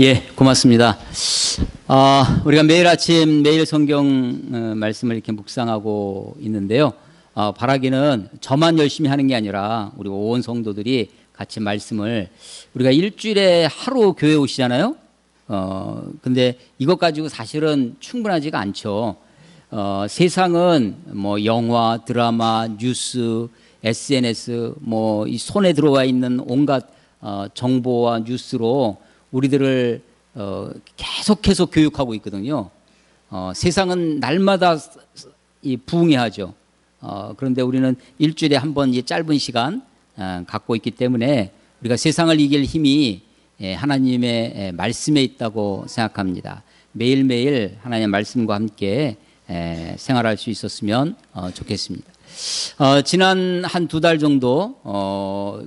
예, 고맙습니다. 우리가 매일 아침 매일 성경 말씀을 이렇게 묵상하고 있는데요. 바라기는 저만 열심히 하는 게 아니라 우리 온 성도들이 같이 말씀을 우리가 일주일에 하루 교회 오시잖아요. 근데 이것 가지고 사실은 충분하지가 않죠. 세상은 뭐 영화, 드라마, 뉴스, SNS 뭐 이 손에 들어와 있는 온갖 정보와 뉴스로 우리들을 계속해서 교육하고 있거든요. 세상은 날마다 부흥해하죠. 그런데 우리는 일주일에 한 번 이 짧은 시간 갖고 있기 때문에 우리가 세상을 이길 힘이 하나님의 말씀에 있다고 생각합니다. 매일매일 하나님의 말씀과 함께 생활할 수 있었으면 좋겠습니다. 지난 한 두 달 정도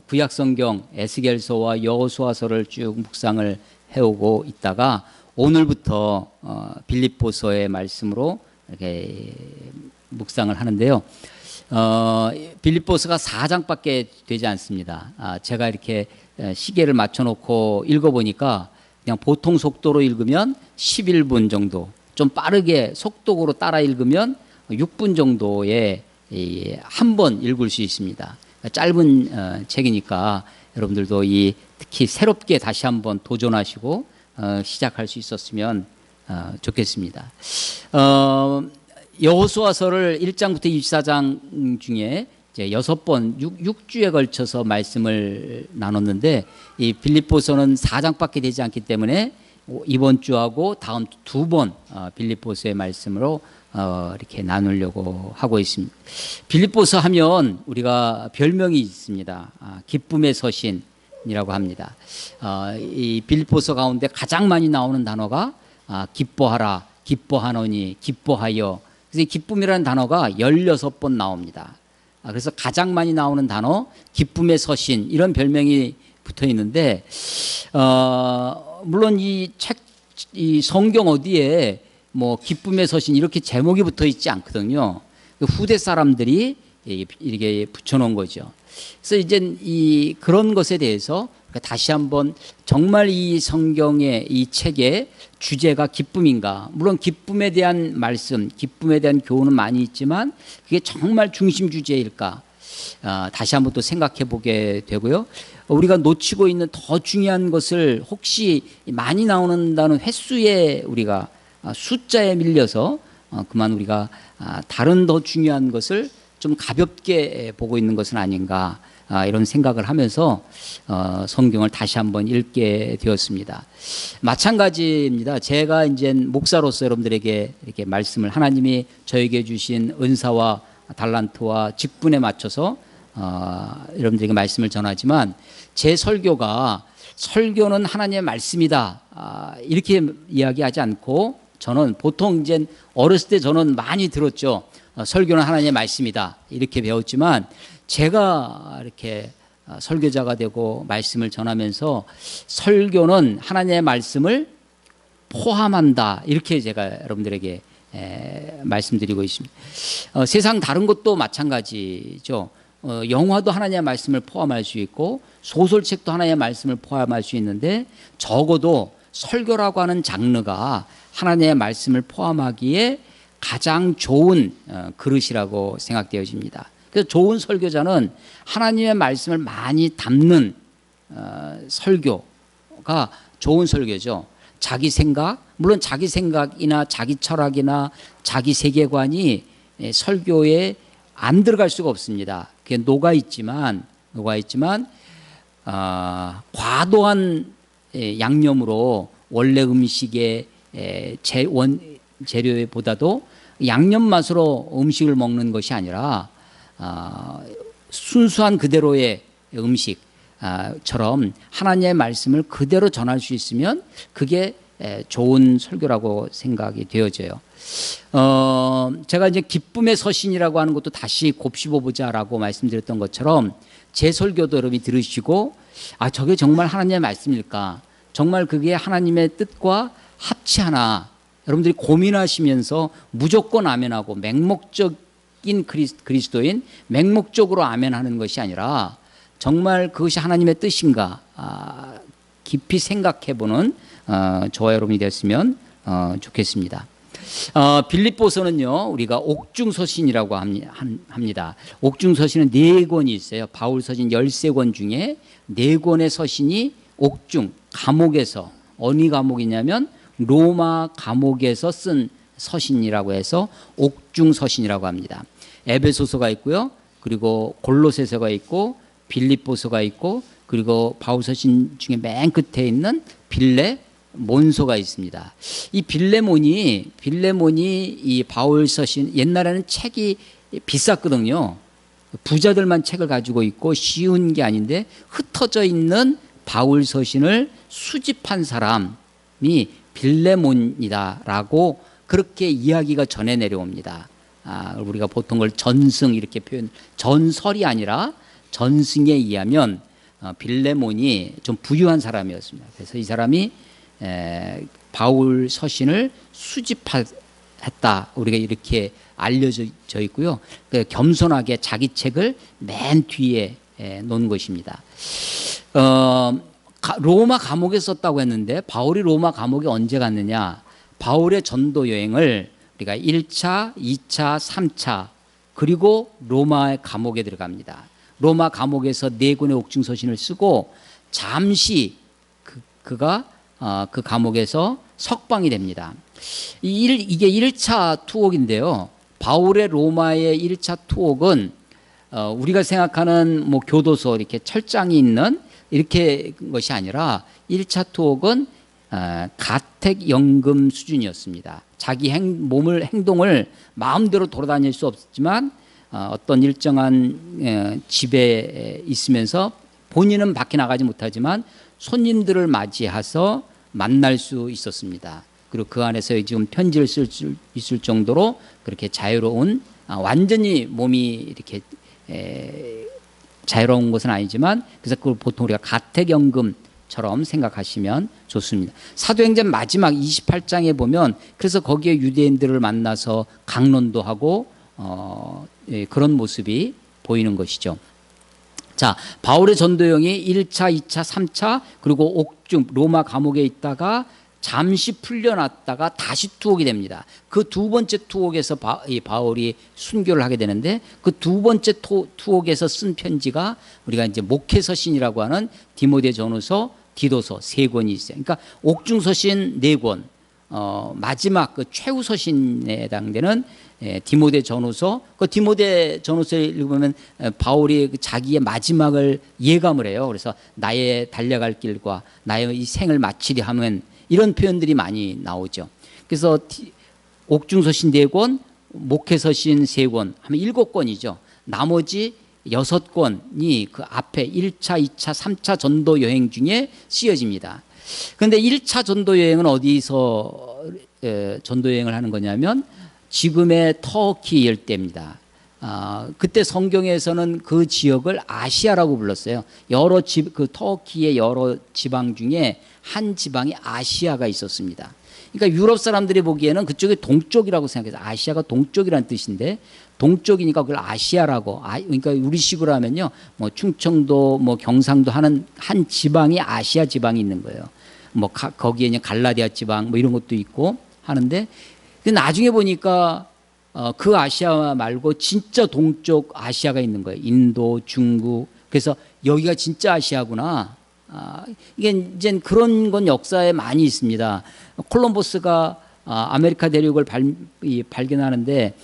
구약성경 에스겔서와 여호수아서를 쭉 묵상을 해오고 있다가 오늘부터 빌립보서의 말씀으로 이렇게 묵상을 하는데요. 빌립보서가 4장밖에 되지 않습니다. 제가 이렇게 시계를 맞춰놓고 읽어보니까 그냥 보통 속도로 읽으면 11분 정도, 좀 빠르게 속도로 따라 읽으면 6분 정도의 한 번 읽을 수 있습니다. 짧은 책이니까 여러분들도 특히 새롭게 다시 한번 도전하시고 시작할 수 있었으면 좋겠습니다. 여호수아서를 1장부터 24장 중에 이제 6번, 6주에 걸쳐서 말씀을 나눴는데 이 빌립보서는 4장밖에 되지 않기 때문에 이번 주하고 다음 두 번 빌립보서의 말씀으로 이렇게 나누려고 하고 있습니다. 빌립보서 하면 우리가 별명이 있습니다. 기쁨의 서신이라고 합니다. 이 빌립보서 가운데 가장 많이 나오는 단어가 기뻐하라, 기뻐하노니, 기뻐하여. 그래서 이 기쁨이라는 단어가 16번 나옵니다. 그래서 가장 많이 나오는 단어 기쁨의 서신, 이런 별명이 붙어 있는데 물론 이 성경 어디에 뭐 기쁨의 서신 이렇게 제목이 붙어 있지 않거든요. 후대 사람들이 이렇게 붙여놓은 거죠. 그래서 이제 그런 것에 대해서 다시 한번 정말 이 성경의 이 책의 주제가 기쁨인가? 물론 기쁨에 대한 말씀, 기쁨에 대한 교훈은 많이 있지만 그게 정말 중심 주제일까? 다시 한번 또 생각해 보게 되고요. 우리가 놓치고 있는 더 중요한 것을 혹시 많이 나오는다는 횟수에 우리가 숫자에 밀려서 그만 우리가 다른 더 중요한 것을 좀 가볍게 보고 있는 것은 아닌가, 이런 생각을 하면서 성경을 다시 한번 읽게 되었습니다. 마찬가지입니다. 제가 이제 목사로서 여러분들에게 이렇게 말씀을 하나님이 저에게 주신 은사와 달란트와 직분에 맞춰서 여러분들에게 말씀을 전하지만 제 설교는 하나님의 말씀이다, 이렇게 이야기하지 않고 저는 보통 이제 어렸을 때 저는 많이 들었죠. 설교는 하나님의 말씀이다 이렇게 배웠지만 제가 이렇게 설교자가 되고 말씀을 전하면서 설교는 하나님의 말씀을 포함한다 이렇게 제가 여러분들에게 말씀드리고 있습니다. 세상 다른 것도 마찬가지죠. 영화도 하나님의 말씀을 포함할 수 있고 소설책도 하나님의 말씀을 포함할 수 있는데 적어도 설교라고 하는 장르가 하나님의 말씀을 포함하기에 가장 좋은 그릇이라고 생각되어집니다. 그래서 좋은 설교자는 하나님의 말씀을 많이 담는 설교가 좋은 설교죠. 자기 생각, 물론 자기 생각이나 자기 철학이나 자기 세계관이 설교에 안 들어갈 수가 없습니다. 그게 녹아 있지만 과도한 양념으로 원래 음식의 재료보다도 양념 맛으로 음식을 먹는 것이 아니라 순수한 그대로의 음식처럼 하나님의 말씀을 그대로 전할 수 있으면 그게 좋은 설교라고 생각이 되어져요. 제가 이제 기쁨의 서신이라고 하는 것도 다시 곱씹어보자라고 말씀드렸던 것처럼 제 설교도 여러분이 들으시고 저게 정말 하나님의 말씀일까? 정말 그게 하나님의 뜻과 합치하나? 여러분들이 고민하시면서 무조건 아멘하고 맹목적인 그리스도인 맹목적으로 아멘하는 것이 아니라 정말 그것이 하나님의 뜻인가 깊이 생각해보는 저와 여러분이 됐으면 좋겠습니다. 빌립보서는요, 우리가 옥중서신이라고 합니다. 옥중서신은 4권이 있어요. 바울서신 13권 중에 4권의 서신이 옥중, 감옥에서, 어느 감옥이냐면 로마 감옥에서 쓴 서신이라고 해서 옥중서신이라고 합니다. 에베소서가 있고요. 그리고 골로새서가 있고 빌립보서가 있고 그리고 바울서신 중에 맨 끝에 있는 빌레몬서가 있습니다. 이 빌레몬이 이 바울서신, 옛날에는 책이 비쌌거든요. 부자들만 책을 가지고 있고 쉬운 게 아닌데 흩어져 있는 바울서신을 수집한 사람이 빌레몬이다라고 그렇게 이야기가 전해 내려옵니다. 우리가 보통 걸 전승 이렇게 표현, 전설이 아니라 전승에 의하면 빌레몬이 좀 부유한 사람이었습니다. 그래서 이 사람이 바울 서신을 수집했다, 우리가 이렇게 알려져 있고요. 겸손하게 자기 책을 맨 뒤에 놓은 것입니다. 로마 감옥에 썼다고 했는데 바울이 로마 감옥에 언제 갔느냐? 바울의 전도 여행을 우리가 1차, 2차, 3차 그리고 로마의 감옥에 들어갑니다. 로마 감옥에서 4권의 옥중서신을 쓰고 잠시 그가 그 감옥에서 석방이 됩니다. 이게 1차 투옥인데요. 바울의 로마의 1차 투옥은 우리가 생각하는 뭐 교도소 이렇게 철장이 있는 이렇게 것이 아니라 1차 투옥은 가택연금 수준이었습니다. 자기 행동을 마음대로 돌아다닐 수 없지만 어떤 일정한 집에 있으면서 본인은 밖에 나가지 못하지만 손님들을 맞이해서 만날 수 있었습니다. 그리고 그 안에서 지금 편지를 쓸 수 있을 정도로 그렇게 자유로운, 완전히 몸이 이렇게 자유로운 것은 아니지만, 그래서 그걸 보통 우리가 가택연금처럼 생각하시면 좋습니다. 사도행전 마지막 28장에 보면 그래서 거기에 유대인들을 만나서 강론도 하고 그런 모습이 보이는 것이죠. 자, 바울의 전도여행이 1차, 2차, 3차 그리고 옥중 로마 감옥에 있다가 잠시 풀려났다가 다시 투옥이 됩니다. 그 두 번째 투옥에서 바울이 순교를 하게 되는데 그 두 번째 투옥에서 쓴 편지가 우리가 이제 목회서신이라고 하는 디모데전후서, 디도서 3권이 있어요. 그러니까 옥중서신 4권, 마지막 그 최후서신에 해당되는 디모데전후서, 그 디모데전후서에 읽으면 바울이 자기의 마지막을 예감을 해요. 그래서 나의 달려갈 길과 나의 이 생을 마치리 하면 이런 표현들이 많이 나오죠. 그래서 옥중서신 4권, 목회서신 3권 하면 7권이죠. 나머지 6권이 그 앞에 1차, 2차, 3차 전도 여행 중에 쓰여집니다. 그런데 1차 전도 여행은 어디서 전도 여행을 하는 거냐면 지금의 터키 일대입니다. 그때 성경에서는 그 지역을 아시아라고 불렀어요. 그 터키의 여러 지방 중에 한 지방이 아시아가 있었습니다. 그러니까 유럽 사람들이 보기에는 그쪽이 동쪽이라고 생각해서, 아시아가 동쪽이라는 뜻인데 동쪽이니까 그걸 아시아라고, 그러니까 우리식으로 하면요, 뭐 충청도, 뭐 경상도 하는 한 지방이 아시아 지방이 있는 거예요. 뭐 거기에 이제 갈라디아 지방 뭐 이런 것도 있고 하는데, 나중에 보니까 그 아시아 말고 진짜 동쪽 아시아가 있는 거예요. 인도, 중국. 그래서 여기가 진짜 아시아구나. 이게 이제 그런 건 역사에 많이 있습니다. 콜럼버스가 아메리카 대륙을 발견하는데,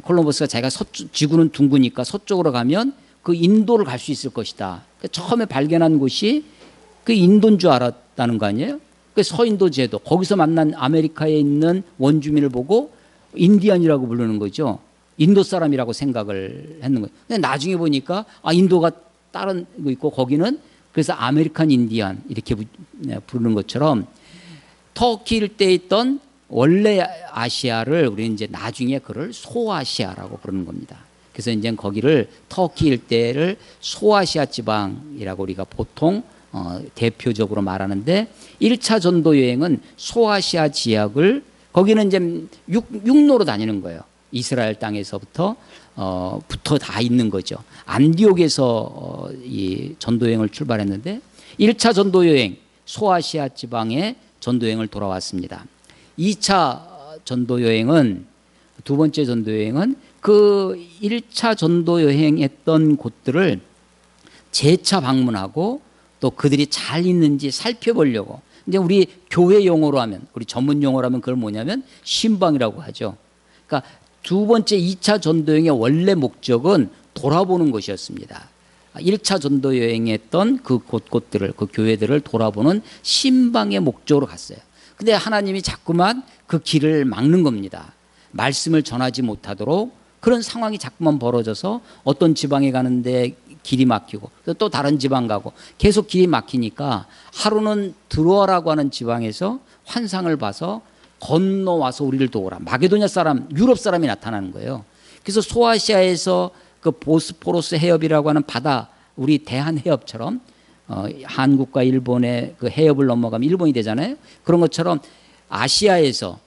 콜럼버스가 자기가 지구는 둥그니까 서쪽으로 가면 그 인도를 갈 수 있을 것이다. 그러니까 처음에 발견한 곳이 그 인도인 줄 알았다는 거 아니에요? 그 서인도 제도, 거기서 만난 아메리카에 있는 원주민을 보고 인디안이라고 부르는 거죠. 인도 사람이라고 생각을 했는 거예요. 근데 나중에 보니까 인도가 다른 거 있고 거기는 그래서 아메리칸 인디안 이렇게 부르는 것처럼 터키 일대에 있던 원래 아시아를 우리는 이제 나중에 그를 소아시아라고 부르는 겁니다. 그래서 이제 거기를 터키 일대를 소아시아 지방이라고 우리가 보통 대표적으로 말하는데, 1차 전도 여행은 소아시아 지역을, 거기는 이제 육로로 다니는 거예요. 이스라엘 땅에서부터 다 있는 거죠. 안디옥에서 이 전도 여행을 출발했는데 1차 전도 여행 소아시아 지방의 전도 여행을 돌아왔습니다. 2차 전도 여행은 두 번째 전도 여행은 그 1차 전도 여행했던 곳들을 재차 방문하고 또 그들이 잘 있는지 살펴보려고. 이제 우리 교회 용어로 하면, 우리 전문 용어로 하면 그걸 뭐냐면 신방이라고 하죠. 그러니까 두 번째 2차 전도 여행의 원래 목적은 돌아보는 것이었습니다. 1차 전도 여행했던 그 곳들을, 그 교회들을 돌아보는 신방의 목적으로 갔어요. 근데 하나님이 자꾸만 그 길을 막는 겁니다. 말씀을 전하지 못하도록 그런 상황이 자꾸만 벌어져서 어떤 지방에 가는데 길이 막히고 또 다른 지방 가고 계속 길이 막히니까 하루는 드로아라고 하는 지방에서 환상을 봐서 건너와서 우리를 도우라. 마게도냐 사람, 유럽 사람이 나타나는 거예요. 그래서 소아시아에서 그 보스포러스 해협이라고 하는 바다, 우리 대한해협처럼 한국과 일본의 그 해협을 넘어가면 일본이 되잖아요. 그런 것처럼 아시아에서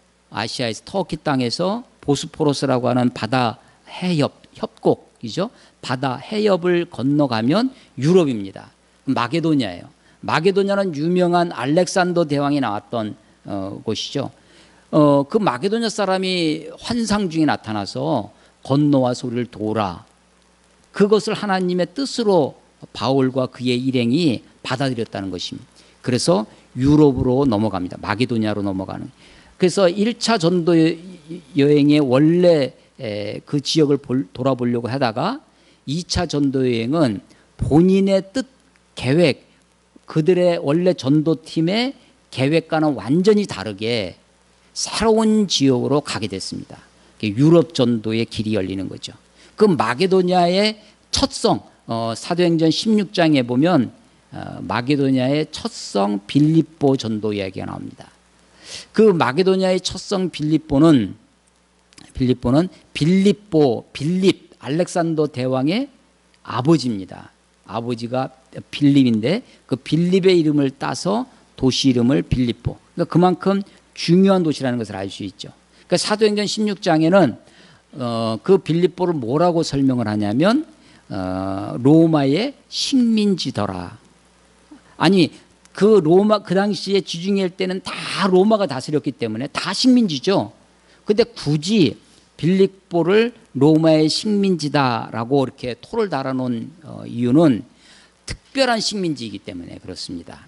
터키 땅에서 보스포러스라고 하는 바다 해협, 협곡이죠. 바다 해협을 건너가면 유럽입니다. 마게도냐예요. 마게도냐는 유명한 알렉산더 대왕이 나왔던 곳이죠. 그 마게도냐 사람이 환상 중에 나타나서 건너와서 우리를 도우라. 그것을 하나님의 뜻으로 바울과 그의 일행이 받아들였다는 것입니다. 그래서 유럽으로 넘어갑니다. 마게도냐로 넘어가는. 그래서 1차 전도 여행의 원래 그 지역을 돌아보려고 하다가 2차 전도 여행은 본인의 뜻, 계획, 그들의 원래 전도팀의 계획과는 완전히 다르게 새로운 지역으로 가게 됐습니다. 유럽 전도의 길이 열리는 거죠. 그 마게도냐의 첫성, 사도행전 16장에 보면 마게도냐의 첫성 빌립보 전도 이야기가 나옵니다. 그 마게도냐의 첫성 빌립 알렉산더 대왕의 아버지입니다. 아버지가 빌립인데 그 빌립의 이름을 따서 도시 이름을 빌립보. 그러니까 그만큼 중요한 도시라는 것을 알 수 있죠. 그러니까 사도행전 16장에는 그 빌립보를 뭐라고 설명을 하냐면 로마의 식민지더라. 아니 그 당시에 지중해 때는 다 로마가 다스렸기 때문에 다 식민지죠. 근데 굳이 빌립보를 로마의 식민지다라고 이렇게 토를 달아놓은 이유는 특별한 식민지이기 때문에 그렇습니다.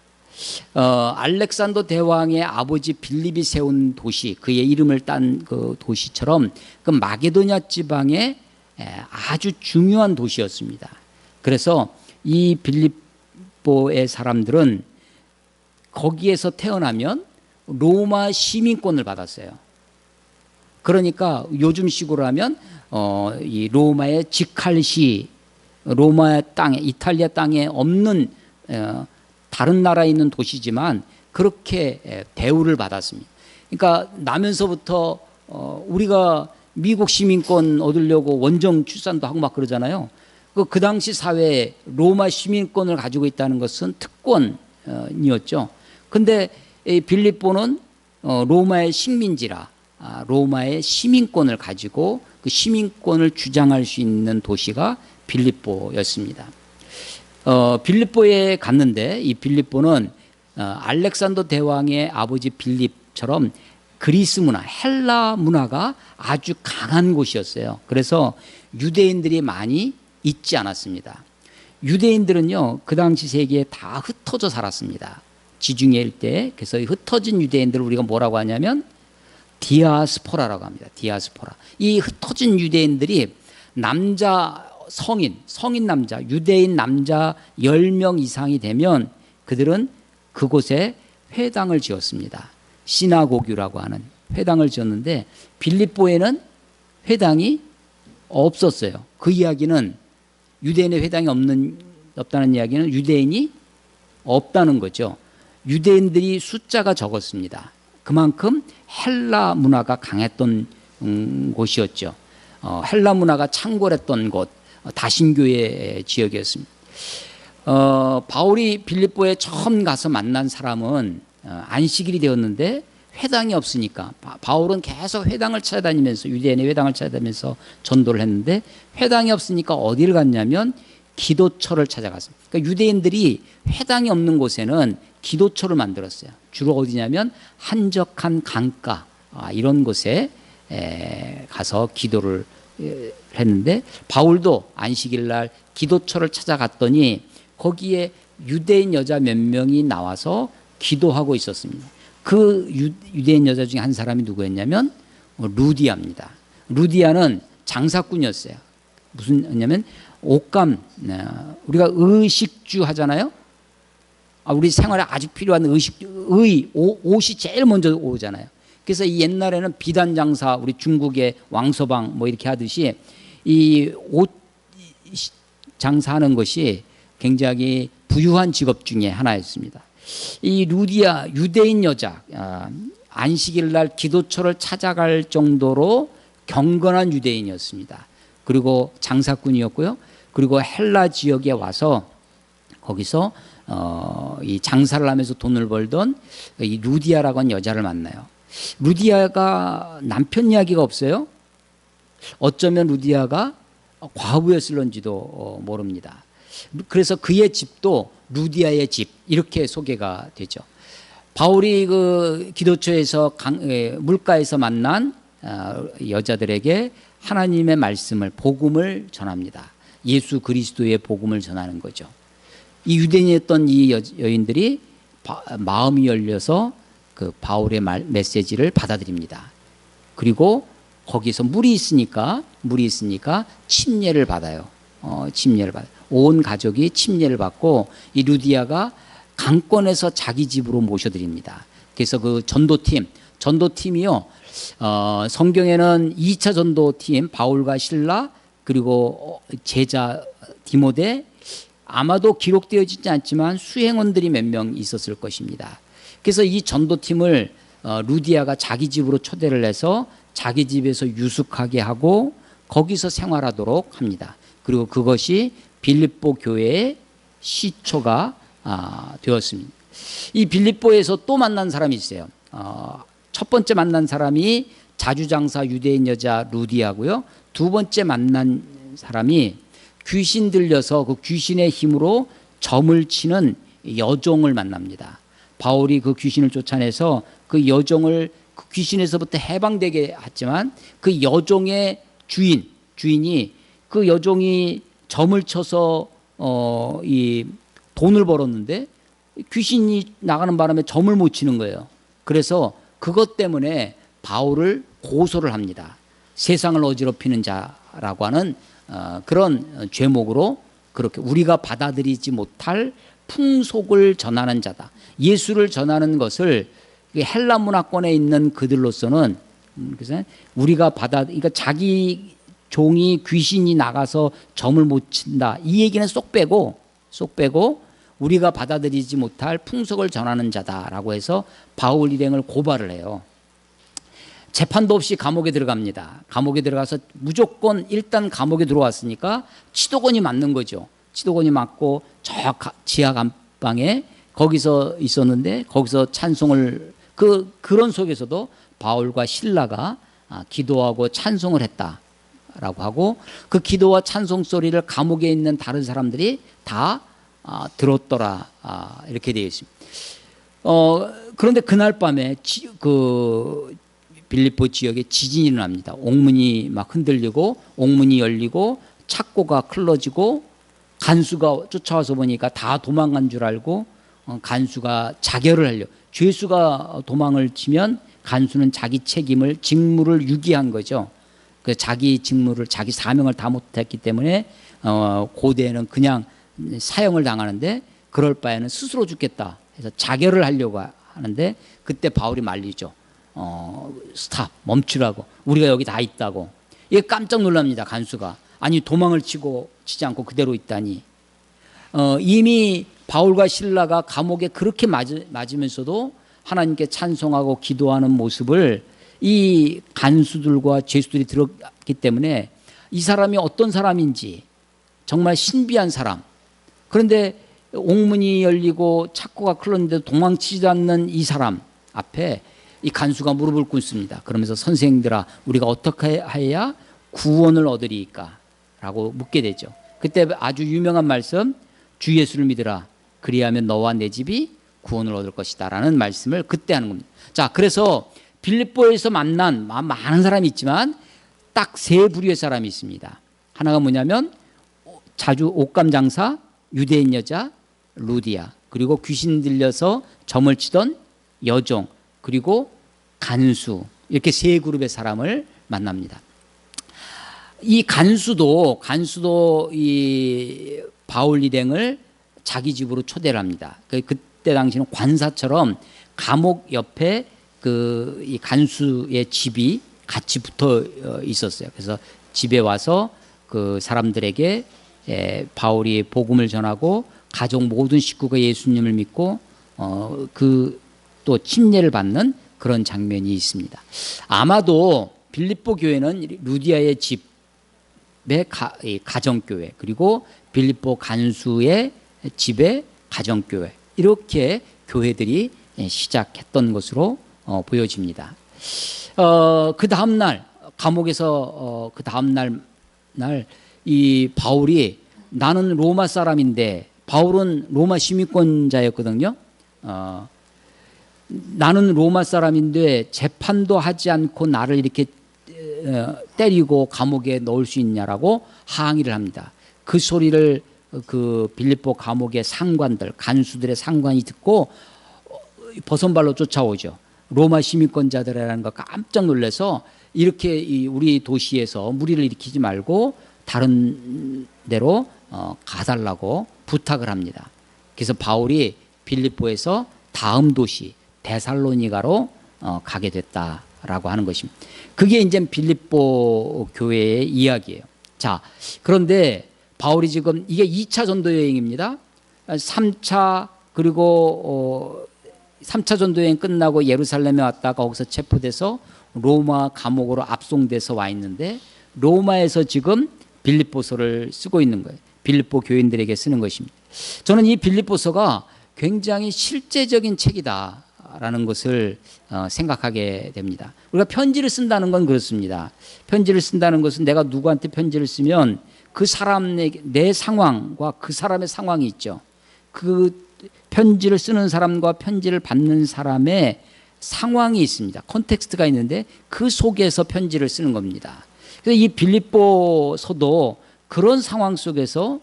알렉산더 대왕의 아버지 빌립이 세운 도시, 그의 이름을 딴 그 도시처럼 그 마게도냐 지방의 아주 중요한 도시였습니다. 그래서 이 빌립보의 사람들은 거기에서 태어나면 로마 시민권을 받았어요. 그러니까 요즘식으로 하면 이 로마의 직할시, 로마 땅에, 이탈리아 땅에 없는 다른 나라에 있는 도시지만 그렇게 대우를 받았습니다. 그러니까 나면서부터 우리가 미국 시민권 얻으려고 원정 출산도 하고 막 그러잖아요. 그 당시 사회에 로마 시민권을 가지고 있다는 것은 특권이었죠. 근데 빌립보는 로마의 식민지라 로마의 시민권을 가지고 그 시민권을 주장할 수 있는 도시가 빌립보였습니다. 빌립보에 갔는데 이 빌립보는 알렉산더 대왕의 아버지 빌립처럼 그리스 문화, 헬라 문화가 아주 강한 곳이었어요. 그래서 유대인들이 많이 있지 않았습니다. 유대인들은요, 그 당시 세계에 다 흩어져 살았습니다. 지중해 일대에. 그래서 흩어진 유대인들을 우리가 뭐라고 하냐면 디아스포라라고 합니다. 디아스포라. 이 흩어진 유대인들이 남자 성인 남자, 유대인 남자 10명 이상이 되면 그들은 그곳에 회당을 지었습니다. 시나고규라고 하는 회당을 지었는데 빌립보에는 회당이 없었어요. 그 이야기는 유대인의 회당이 없다는 이야기는 유대인이 없다는 거죠. 유대인들이 숫자가 적었습니다. 그만큼 헬라 문화가 강했던 곳이었죠. 헬라 문화가 창궐했던 곳, 다신교의 지역이었습니다. 바울이 빌립보에 처음 가서 만난 사람은 안식일이 되었는데 회당이 없으니까 바울은 계속 회당을 찾아다니면서 유대인의 회당을 찾아다니면서 전도를 했는데 회당이 없으니까 어디를 갔냐면 기도처를 찾아갔습니다. 그러니까 유대인들이 회당이 없는 곳에는 기도처를 만들었어요. 주로 어디냐면 한적한 강가 이런 곳에 가서 기도를 했는데, 바울도 안식일 날 기도처를 찾아갔더니 거기에 유대인 여자 몇 명이 나와서 기도하고 있었습니다. 그 유대인 여자 중에 한 사람이 누구였냐면 루디아입니다. 루디아는 장사꾼이었어요. 무슨냐면 옷감, 우리가 의식주 하잖아요. 우리 생활에 아주 필요한 옷이 제일 먼저 오잖아요. 그래서 이 옛날에는 비단 장사, 우리 중국의 왕서방 뭐 이렇게 하듯이 이 옷 장사하는 것이 굉장히 부유한 직업 중에 하나였습니다. 이 루디아, 유대인 여자, 안식일 날 기도처를 찾아갈 정도로 경건한 유대인이었습니다. 그리고 장사꾼이었고요. 그리고 헬라 지역에 와서 거기서 이 장사를 하면서 돈을 벌던 이 루디아라고 하는 여자를 만나요. 루디아가 남편 이야기가 없어요. 어쩌면 루디아가 과부였을런지도 모릅니다. 그래서 그의 집도 루디아의 집 이렇게 소개가 되죠. 바울이 그 기도처에서 물가에서 만난 여자들에게 하나님의 말씀을, 복음을 전합니다. 예수 그리스도의 복음을 전하는 거죠. 이 유대인이었던 이 여인들이 마음이 열려서 그 바울의 메시지를 받아들입니다. 그리고 거기서 물이 있으니까 침례를 받아요. 침례를 받아요. 온 가족이 침례를 받고 이 루디아가 강권에서 자기 집으로 모셔드립니다. 그래서 그 전도팀이요. 성경에는 2차 전도팀 바울과 실라 그리고 제자 디모데, 아마도 기록되어지지 않지만 수행원들이 몇 명 있었을 것입니다. 그래서 이 전도팀을 루디아가 자기 집으로 초대를 해서 자기 집에서 유숙하게 하고 거기서 생활하도록 합니다. 그리고 그것이 빌립보 교회의 시초가 되었습니다. 이 빌립보에서 또 만난 사람이 있어요. 첫 번째 만난 사람이 자주장사 유대인 여자 루디아고요. 두 번째 만난 사람이 귀신 들려서 그 귀신의 힘으로 점을 치는 여종을 만납니다. 바울이 그 귀신을 쫓아내서 그 여종을 그 귀신에서부터 해방되게 했지만 그 여종의 주인이 그 여종이 점을 쳐서 이 돈을 벌었는데 귀신이 나가는 바람에 점을 못 치는 거예요. 그래서 그것 때문에 바울을 고소를 합니다. 세상을 어지럽히는 자라고 하는 그런 죄목으로, 그렇게 우리가 받아들이지 못할 풍속을 전하는 자다. 예수를 전하는 것을 헬라 문화권에 있는 그들로서는, 그래서 우리가 그러니까 자기 종이 귀신이 나가서 점을 못 친다, 이 얘기는 쏙 빼고 우리가 받아들이지 못할 풍속을 전하는 자다라고 해서 바울 일행을 고발을 해요. 재판도 없이 감옥에 들어갑니다. 감옥에 들어가서 무조건 일단 감옥에 들어왔으니까 치도건이 맞는 거죠. 치도건이 맞고 저 지하 감방에 거기서 있었는데 거기서 찬송을 그런 속에서도 바울과 실라가 기도하고 찬송을 했다라고 하고, 그 기도와 찬송 소리를 감옥에 있는 다른 사람들이 다 들었더라, 이렇게 되어 있습니다. 그런데 그날 밤에 그 빌립보 지역에 지진이 일어납니다. 옥문이 막 흔들리고 옥문이 열리고 착고가 클러지고, 간수가 쫓아와서 보니까 다 도망간 줄 알고 간수가 자결을 하려고, 죄수가 도망을 치면 간수는 자기 책임을, 직무를 유기한 거죠. 그 자기 직무를, 자기 사명을 다 못했기 때문에 고대에는 그냥 사형을 당하는데, 그럴 바에는 스스로 죽겠다 해서 자결을 하려고 하는데, 그때 바울이 말리죠. 스탑, 멈추라고, 우리가 여기 다 있다고. 이게 깜짝 놀랍니다. 간수가. 아니, 도망을 치지 않고 그대로 있다니. 이미 바울과 실라가 감옥에 그렇게 맞으면서도 하나님께 찬송하고 기도하는 모습을 이 간수들과 죄수들이 들었기 때문에 이 사람이 어떤 사람인지 정말 신비한 사람. 그런데 옥문이 열리고 착고가 클렀는데도 도망치지 않는 이 사람 앞에 이 간수가 무릎을 꿇습니다. 그러면서 선생님들아, 우리가 어떻게 해야 구원을 얻으리까? 라고 묻게 되죠. 그때 아주 유명한 말씀, 주 예수를 믿으라. 그리하면 너와 내 집이 구원을 얻을 것이다라는 말씀을 그때 하는 겁니다. 자, 그래서 빌립보에서 만난 많은 사람이 있지만 딱 세 부류의 사람이 있습니다. 하나가 뭐냐면 자주 옷감 장사, 유대인 여자, 루디아, 그리고 귀신 들려서 점을 치던 여종, 그리고 간수, 이렇게 세 그룹의 사람을 만납니다. 이 간수도 이 바울 일행을 자기 집으로 초대를 합니다. 그때 당시는 관사처럼 감옥 옆에 이 간수의 집이 같이 붙어 있었어요. 그래서 집에 와서 그 사람들에게 바울이 복음을 전하고 가족 모든 식구가 예수님을 믿고 또 침례를 받는 그런 장면이 있습니다. 아마도 빌립보 교회는 루디아의 집의 가정교회, 그리고 빌립보 간수의 집의 가정교회, 이렇게 교회들이 시작했던 것으로 보여집니다. 그 다음날 감옥에서 그 다음날 이 바울이, 나는 로마 사람인데, 바울은 로마 시민권자였거든요. 나는 로마 사람인데 재판도 하지 않고 나를 이렇게 때리고 감옥에 넣을 수 있냐라고 항의를 합니다. 그 소리를 그 빌립보 감옥의 상관들, 간수들의 상관이 듣고 버선발로 쫓아오죠. 로마 시민권자들이라는 거 깜짝 놀라서 이렇게 우리 도시에서 무리를 일으키지 말고 다른 데로 가달라고 부탁을 합니다. 그래서 바울이 빌립보에서 다음 도시 데살로니가로 가게 됐다라고 하는 것입니다. 그게 이제 빌립보 교회의 이야기예요. 자, 그런데 바울이 지금 이게 2차 전도 여행입니다. 3차, 그리고 3차 전도 여행 끝나고 예루살렘에 왔다가 거기서 체포돼서 로마 감옥으로 압송돼서 와 있는데, 로마에서 지금 빌립보서를 쓰고 있는 거예요. 빌립보 교인들에게 쓰는 것입니다. 저는 이 빌립보서가 굉장히 실제적인 책이다라는 것을 생각하게 됩니다. 우리가 편지를 쓴다는 건 그렇습니다. 편지를 쓴다는 것은 내가 누구한테 편지를 쓰면 그 사람의 내 상황과 그 사람의 상황이 있죠. 그 편지를 쓰는 사람과 편지를 받는 사람의 상황이 있습니다. 콘텍스트가 있는데 그 속에서 편지를 쓰는 겁니다. 그래서 이 빌립보서도 그런 상황 속에서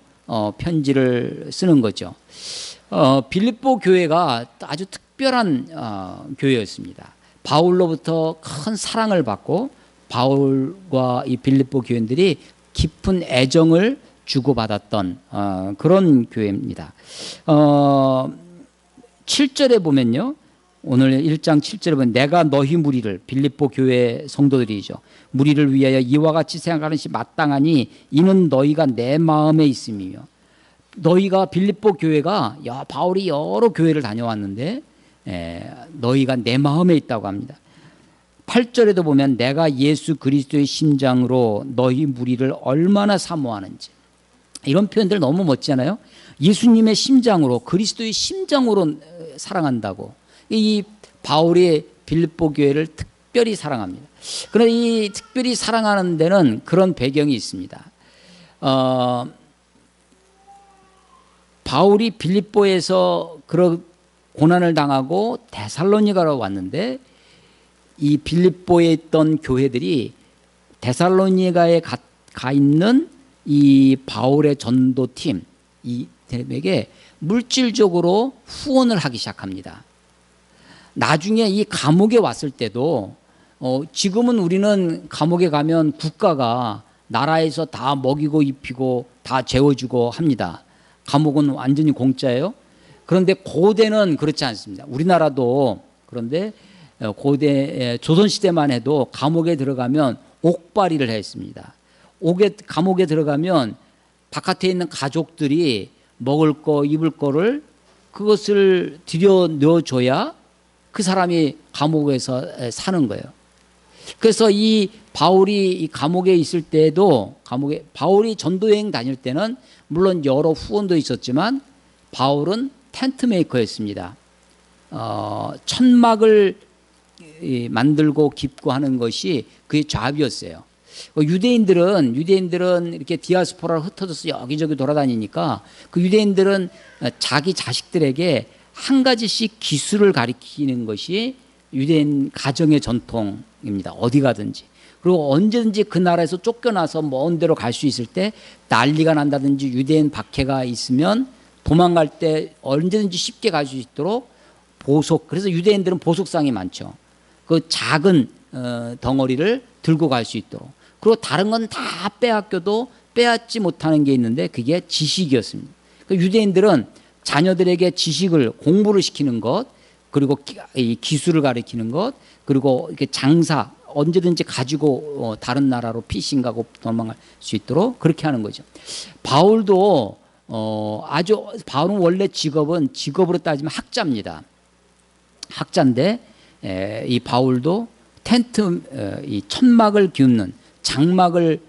편지를 쓰는 거죠. 빌립보 교회가 아주 특별한 교회였습니다. 바울로부터 큰 사랑을 받고 바울과 이 빌립보 교인들이 깊은 애정을 주고받았던 그런 교회입니다. 7절에 보면요. 오늘 1장 7절에 보면 내가 너희 무리를, 빌립보 교회 성도들이죠, 무리를 위하여 이와 같이 생각하는 것이 마땅하니 이는 너희가 내 마음에 있음이며. 너희가 빌립보 교회가 바울이 여러 교회를 다녀왔는데 너희가 내 마음에 있다고 합니다. 8절에도 보면 내가 예수 그리스도의 심장으로 너희 무리를 얼마나 사모하는지, 이런 표현들 너무 멋지잖아요. 예수님의 심장으로, 그리스도의 심장으로 사랑한다고. 이 바울이 빌립보 교회를 특별히 사랑합니다. 그런데 이 특별히 사랑하는 데는 그런 배경이 있습니다. 바울이 빌립보에서 그런 고난을 당하고 데살로니가로 왔는데, 이 빌립보에 있던 교회들이 데살로니가에 가 있는 이 바울의 전도팀, 이 팀에게 물질적으로 후원을 하기 시작합니다. 나중에 이 감옥에 왔을 때도 지금은 우리는 감옥에 가면 국가가 나라에서 다 먹이고 입히고 다 재워주고 합니다. 감옥은 완전히 공짜예요. 그런데 고대는 그렇지 않습니다. 우리나라도 그런데 고대 조선시대만 해도 감옥에 들어가면 옥발이를 했습니다. 감옥에 들어가면 바깥에 있는 가족들이 먹을 거 입을 거를 그것을 들여 넣어줘야 그 사람이 감옥에서 사는 거예요. 그래서 이 바울이 이 감옥에 있을 때도, 바울이 전도여행 다닐 때는 물론 여러 후원도 있었지만 바울은 텐트 메이커였습니다. 천막을 만들고 깁고 하는 것이 그의 잡이었어요. 유대인들은 이렇게 디아스포라로 흩어져서 여기저기 돌아다니니까 그 유대인들은 자기 자식들에게 한 가지씩 기술을 가리키는 것이 유대인 가정의 전통입니다. 어디 가든지. 그리고 언제든지 그 나라에서 쫓겨나서 먼 데로 갈 수 있을 때 난리가 난다든지 유대인 박해가 있으면 도망갈 때 언제든지 쉽게 갈 수 있도록 보석, 그래서 유대인들은 보석상이 많죠. 그 작은 덩어리를 들고 갈 수 있도록. 그리고 다른 건 다 빼앗겨도 빼앗지 못하는 게 있는데 그게 지식이었습니다. 그 유대인들은 자녀들에게 지식을, 공부를 시키는 것, 그리고 이 기술을 가르치는 것, 그리고 이렇게 장사, 언제든지 가지고 다른 나라로 피신 가고 도망갈 수 있도록 그렇게 하는 거죠. 바울도 바울은 원래 직업으로 따지면 학자입니다. 학자인데 이 바울도 텐트, 이 천막을 깁는, 장막을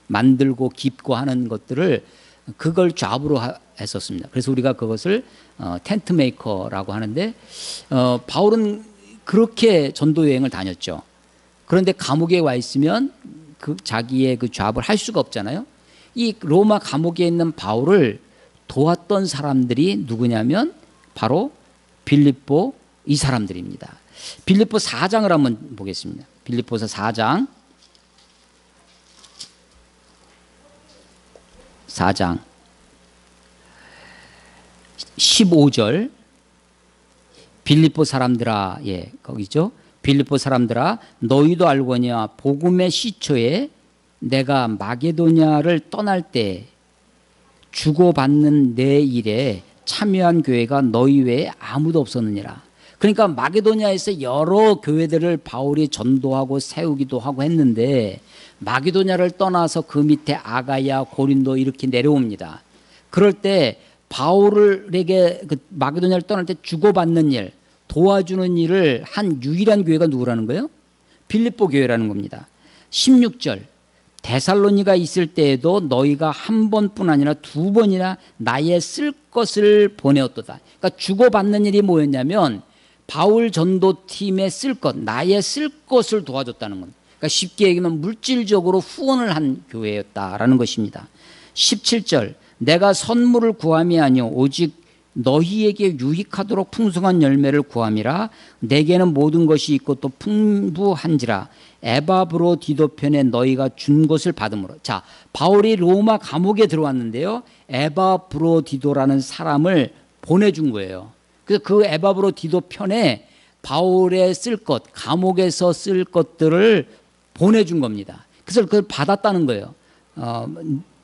만들고 깁고 하는 것들을 그걸 잡으로 했었습니다. 그래서 우리가 그것을 텐트 메이커라고 하는데 바울은 그렇게 전도 여행을 다녔죠. 그런데 감옥에 와 있으면 그 자기의 그 잡을 할 수가 없잖아요. 이 로마 감옥에 있는 바울을 도왔던 사람들이 누구냐면 바로 빌립보 이 사람들입니다. 빌립보 4장을 한번 보겠습니다. 빌립보서 4장 15절 빌립보 사람들아, 예, 거기죠. 빌립보 사람들아, 너희도 알거냐 복음의 시초에 내가 마게도냐를 떠날 때 주고받는 내 일에 참여한 교회가 너희 외에 아무도 없었느니라. 그러니까 마게도냐에서 여러 교회들을 바울이 전도하고 세우기도 하고 했는데 마게도냐를 떠나서 그 밑에 아가야, 고린도 이렇게 내려옵니다. 그럴 때 바울에게 그 마게도냐를 떠날 때 주고받는 일, 도와주는 일을 한 유일한 교회가 누구라는 거예요? 빌립보 교회라는 겁니다. 16절 데살로니가 있을 때에도 너희가 한 번뿐 아니라 두 번이나 나의 쓸 것을 보내었도다. 그러니까 주고받는 일이 뭐였냐면 바울 전도팀에 쓸 것, 나의 쓸 것을 도와줬다는 겁니다. 그러니까 쉽게 얘기하면 물질적으로 후원을 한 교회였다라는 것입니다. 17절 내가 선물을 구함이 아니오 오직 너희에게 유익하도록 풍성한 열매를 구함이라. 내게는 모든 것이 있고 또 풍부한지라. 에바브로디도 편에 너희가 준 것을 받음으로. 자, 바울이 로마 감옥에 들어왔는데요, 에바브로디도라는 사람을 보내준 거예요. 그래서 그 에바브로디도 편에 바울의 쓸 것, 감옥에서 쓸 것들을 보내준 겁니다. 그래서 그걸 받았다는 거예요.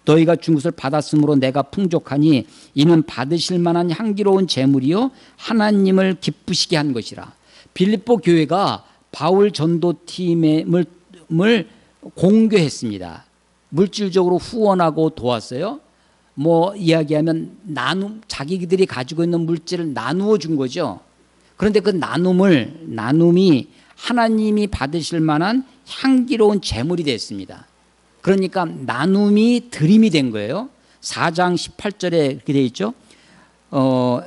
너희가 준 것을 받았으므로 내가 풍족하니 이는 받으실 만한 향기로운 제물이요 하나님을 기쁘시게 한 것이라. 빌립보 교회가 바울 전도팀을 공개했습니다. 물질적으로 후원하고 도왔어요. 뭐 이야기하면 자기들이 가지고 있는 물질을 나누어 준 거죠. 그런데 그 나눔이 하나님이 받으실 만한 향기로운 제물이 됐습니다. 그러니까 나눔이 드림이 된 거예요. 4장 18절에 이렇게 되어 있죠.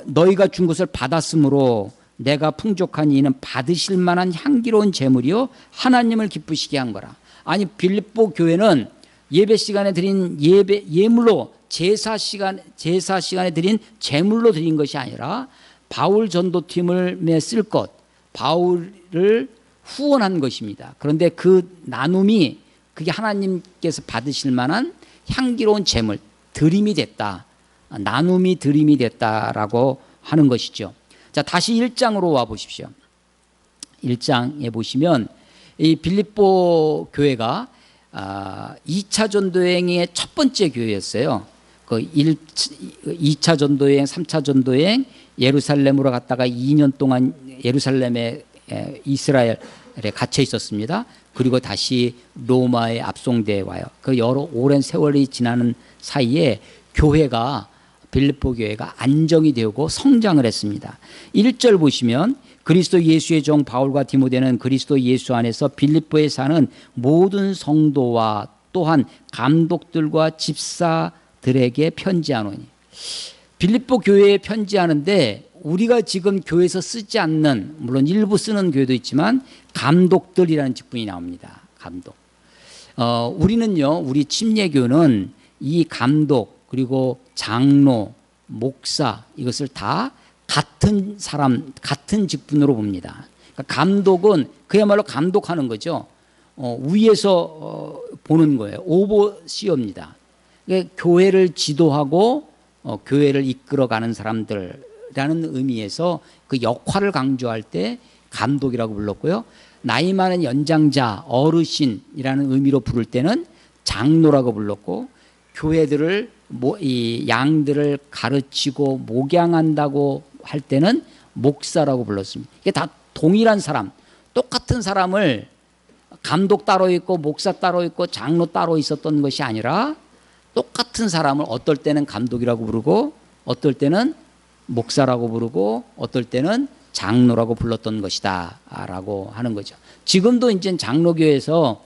너희가 준 것을 받았으므로 내가 풍족하니 이는 받으실 만한 향기로운 제물이요 하나님을 기쁘시게 한 거라. 아니 빌립보 교회는 예배 시간에 드린 예물로 제사 시간에 드린 제물로 드린 것이 아니라 바울 전도팀을 쓸 것, 바울을 후원한 것입니다. 그런데 그 나눔이 그게 하나님께서 받으실 만한 향기로운 제물, 드림이 됐다. 나눔이 드림이 됐다라고 하는 것이죠. 자, 다시 1장으로 와 보십시오. 1장에 보시면 이 빌립보 교회가 2차 전도여행의 첫 번째 교회였어요. 그 2차 전도여행, 3차 전도여행 예루살렘으로 갔다가 2년 동안 예루살렘에 이스라엘에 갇혀 있었습니다. 그리고 다시 로마에 압송돼 와요. 그 여러 오랜 세월이 지나는 사이에 빌립보 교회가 안정이 되고 성장을 했습니다. 1절 보시면 그리스도 예수의 종 바울과 디모데는 그리스도 예수 안에서 빌립보에 사는 모든 성도와 또한 감독들과 집사들에게 편지하노니. 빌립보 교회에 편지하는데 우리가 지금 교회에서 쓰지 않는, 물론 일부 쓰는 교회도 있지만 감독들이라는 직분이 나옵니다. 감독. 우리는요, 우리 침례교는 이 감독 그리고 장로, 목사 이것을 다 같은 사람, 같은 직분으로 봅니다. 그러니까 감독은 그야말로 감독하는 거죠. 위에서 보는 거예요. 오버시어입니다. 그러니까 교회를 지도하고 교회를 이끌어가는 사람들이라는 의미에서 그 역할을 강조할 때 감독이라고 불렀고요. 나이 많은 연장자, 어르신이라는 의미로 부를 때는 장로라고 불렀고, 교회들을 이 양들을 가르치고 목양한다고 할 때는 목사라고 불렀습니다. 이게 다 동일한 사람, 똑같은 사람을 감독 따로 있고 목사 따로 있고 장로 따로 있었던 것이 아니라 똑같은 사람을 어떨 때는 감독이라고 부르고 어떨 때는 목사라고 부르고 어떨 때는 장로라고 불렀던 것이다 라고 하는 거죠. 지금도 이제 장로교에서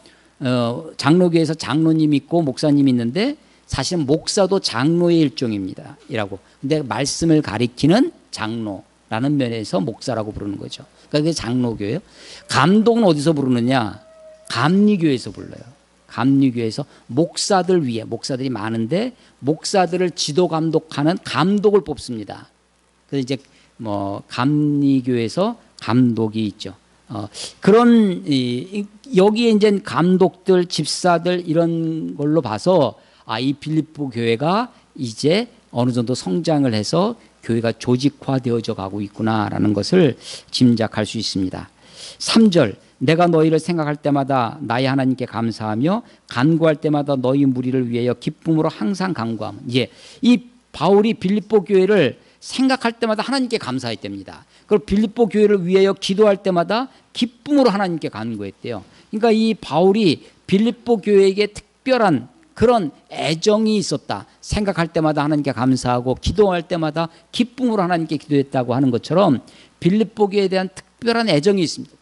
장로님이 있고 목사님이 있는데 사실은 목사도 장로의 일종입니다. 이라고. 근데 말씀을 가리키는 장로라는 면에서 목사라고 부르는 거죠. 그러니까 그게 장로교예요. 감독은 어디서 부르느냐? 감리교에서 불러요. 감리교에서 목사들 위에, 목사들이 많은데 목사들을 지도 감독하는 감독을 뽑습니다. 그래서 이제 감리교에서 감독이 있죠. 그런 여기에 이제 감독들, 집사들 이런 걸로 봐서 이 빌립보 교회가 이제 어느 정도 성장을 해서 교회가 조직화되어져 가고 있구나라는 것을 짐작할 수 있습니다. 3절, 내가 너희를 생각할 때마다 나의 하나님께 감사하며 간구할 때마다 너희 무리를 위하여 기쁨으로 항상 간구함. 이 바울이 빌립보 교회를 생각할 때마다 하나님께 감사했답니다. 그리고 빌립보 교회를 위하여 기도할 때마다 기쁨으로 하나님께 간구했대요. 그러니까 이 바울이 빌립보 교회에게 특별한 그런 애정이 있었다. 생각할 때마다 하나님께 감사하고 기도할 때마다 기쁨으로 하나님께 기도했다고 하는 것처럼 빌립보 교회에 대한 특별한 애정이 있습니다.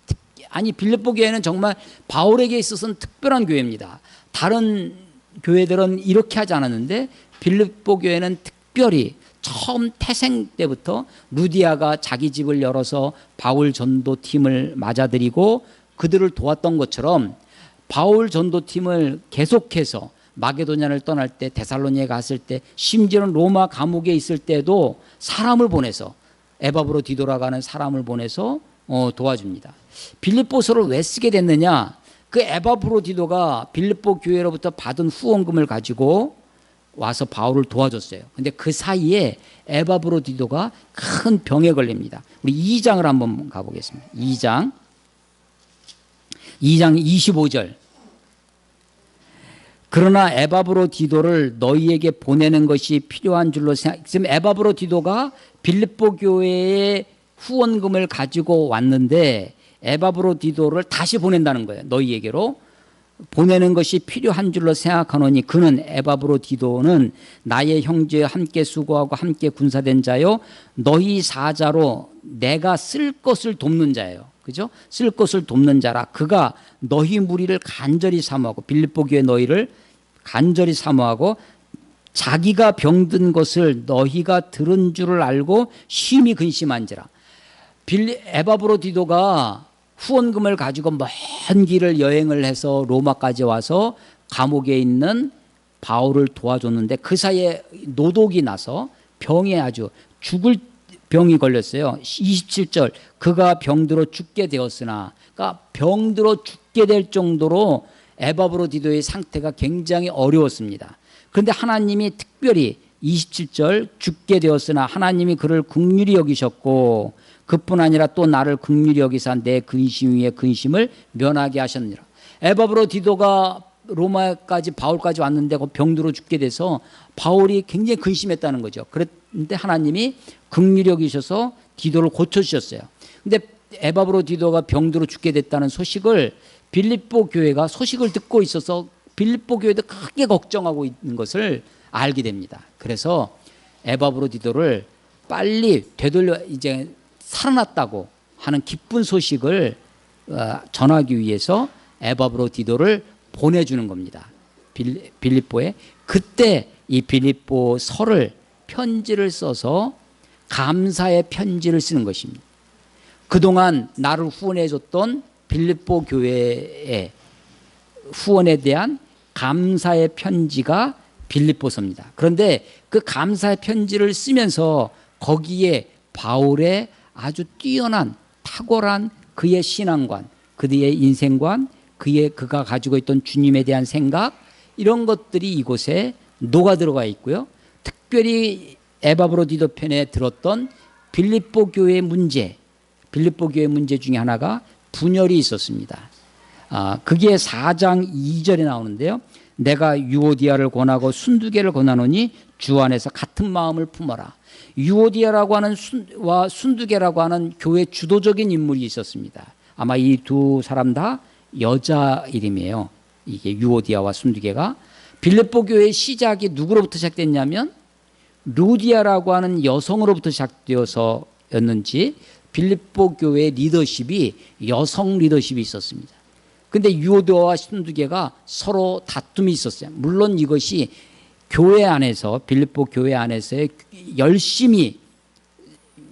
빌립보 교회는 정말 바울에게 있어서는 특별한 교회입니다. 다른 교회들은 이렇게 하지 않았는데 빌립보 교회는 특별히 처음 태생 때부터 루디아가 자기 집을 열어서 바울 전도팀을 맞아들이고 그들을 도왔던 것처럼 바울 전도팀을 계속해서 마게도냐를 떠날 때, 데살로니에 갔을 때, 심지어는 로마 감옥에 있을 때도 사람을 보내서 에바브로 뒤돌아가는 사람을 보내서 도와줍니다. 빌립보서를 왜 쓰게 됐느냐? 그 에바브로 디도가 빌립보 교회로부터 받은 후원금을 가지고 와서 바울을 도와줬어요. 근데 그 사이에 에바브로 디도가 큰 병에 걸립니다. 우리 2장을 한번 가보겠습니다. 2장 25절. 그러나 에바브로 디도를 너희에게 보내는 것이 필요한 줄로 생각. 지금 에바브로 디도가 빌립보 교회의 후원금을 가지고 왔는데 에바브로 디도를 다시 보낸다는 거예요. 너희에게로 보내는 것이 필요한 줄로 생각하노니 그는 에바브로 디도는 나의 형제와 함께 수고하고 함께 군사된 자요 너희 사자로 내가 쓸 것을 돕는 자예요. 그죠? 쓸 것을 돕는 자라. 그가 너희 무리를 간절히 사모하고 빌립보 교회 너희를 간절히 사모하고 자기가 병든 것을 너희가 들은 줄을 알고 심히 근심한지라. 에바브로 디도가 후원금을 가지고 먼 길을 여행을 해서 로마까지 와서 감옥에 있는 바울을 도와줬는데 그 사이에 노독이 나서 병에 아주 죽을 병이 걸렸어요. 27절 그가 병들어 죽게 되었으나, 그러니까 병들어 죽게 될 정도로 에바브로 디도의 상태가 굉장히 어려웠습니다. 그런데 하나님이 특별히 27절 죽게 되었으나 하나님이 그를 긍휼히 여기셨고 그뿐 아니라 또 나를 긍휼히 여기사 내 근심 위에 근심을 면하게 하셨느니라. 에바브로 디도가 로마까지 바울까지 왔는데 병들어 죽게 돼서 바울이 굉장히 근심했다는 거죠. 그런데 하나님이 긍휼히 여기셔서 디도를 고쳐주셨어요. 근데 에바브로 디도가 병들어 죽게 됐다는 소식을 빌립보 교회가 소식을 듣고 있어서 빌립보 교회도 크게 걱정하고 있는 것을 알게 됩니다. 그래서 에바브로 디도를 빨리 되돌려 이제 살아났다고 하는 기쁜 소식을 전하기 위해서 에바브로 디도를 보내주는 겁니다. 빌립보에. 그때 이 빌립보서를 편지를 써서 감사의 편지를 쓰는 것입니다. 그동안 나를 후원해줬던 빌립보 교회의 후원에 대한 감사의 편지가 빌립보서입니다. 그런데 그 감사의 편지를 쓰면서 거기에 바울의 아주 뛰어난 탁월한 그의 신앙관, 그의 인생관, 그가 가지고 있던 주님에 대한 생각, 이런 것들이 이곳에 녹아 들어가 있고요. 특별히 에바브로디도 편에 들었던 빌립보 교회의 문제 중에 하나가 분열이 있었습니다. 그게 4장 2절에 나오는데요. 내가 유오디아를 권하고 순두개를 권하노니 주 안에서 같은 마음을 품어라. 유오디아라고 하는 순두개라고 하는 교회 주도적인 인물이 있었습니다. 아마 이 두 사람 다 여자 이름이에요. 이게 유오디아와 순두개가. 빌립보 교회의 시작이 누구로부터 시작됐냐면 루디아라고 하는 여성으로부터 시작되어서였는지 빌립보 교회의 리더십이 여성 리더십이 있었습니다. 근데 유오디아와 순두개가 서로 다툼이 있었어요. 물론 이것이 교회 안에서, 빌립보 교회 안에서의 열심히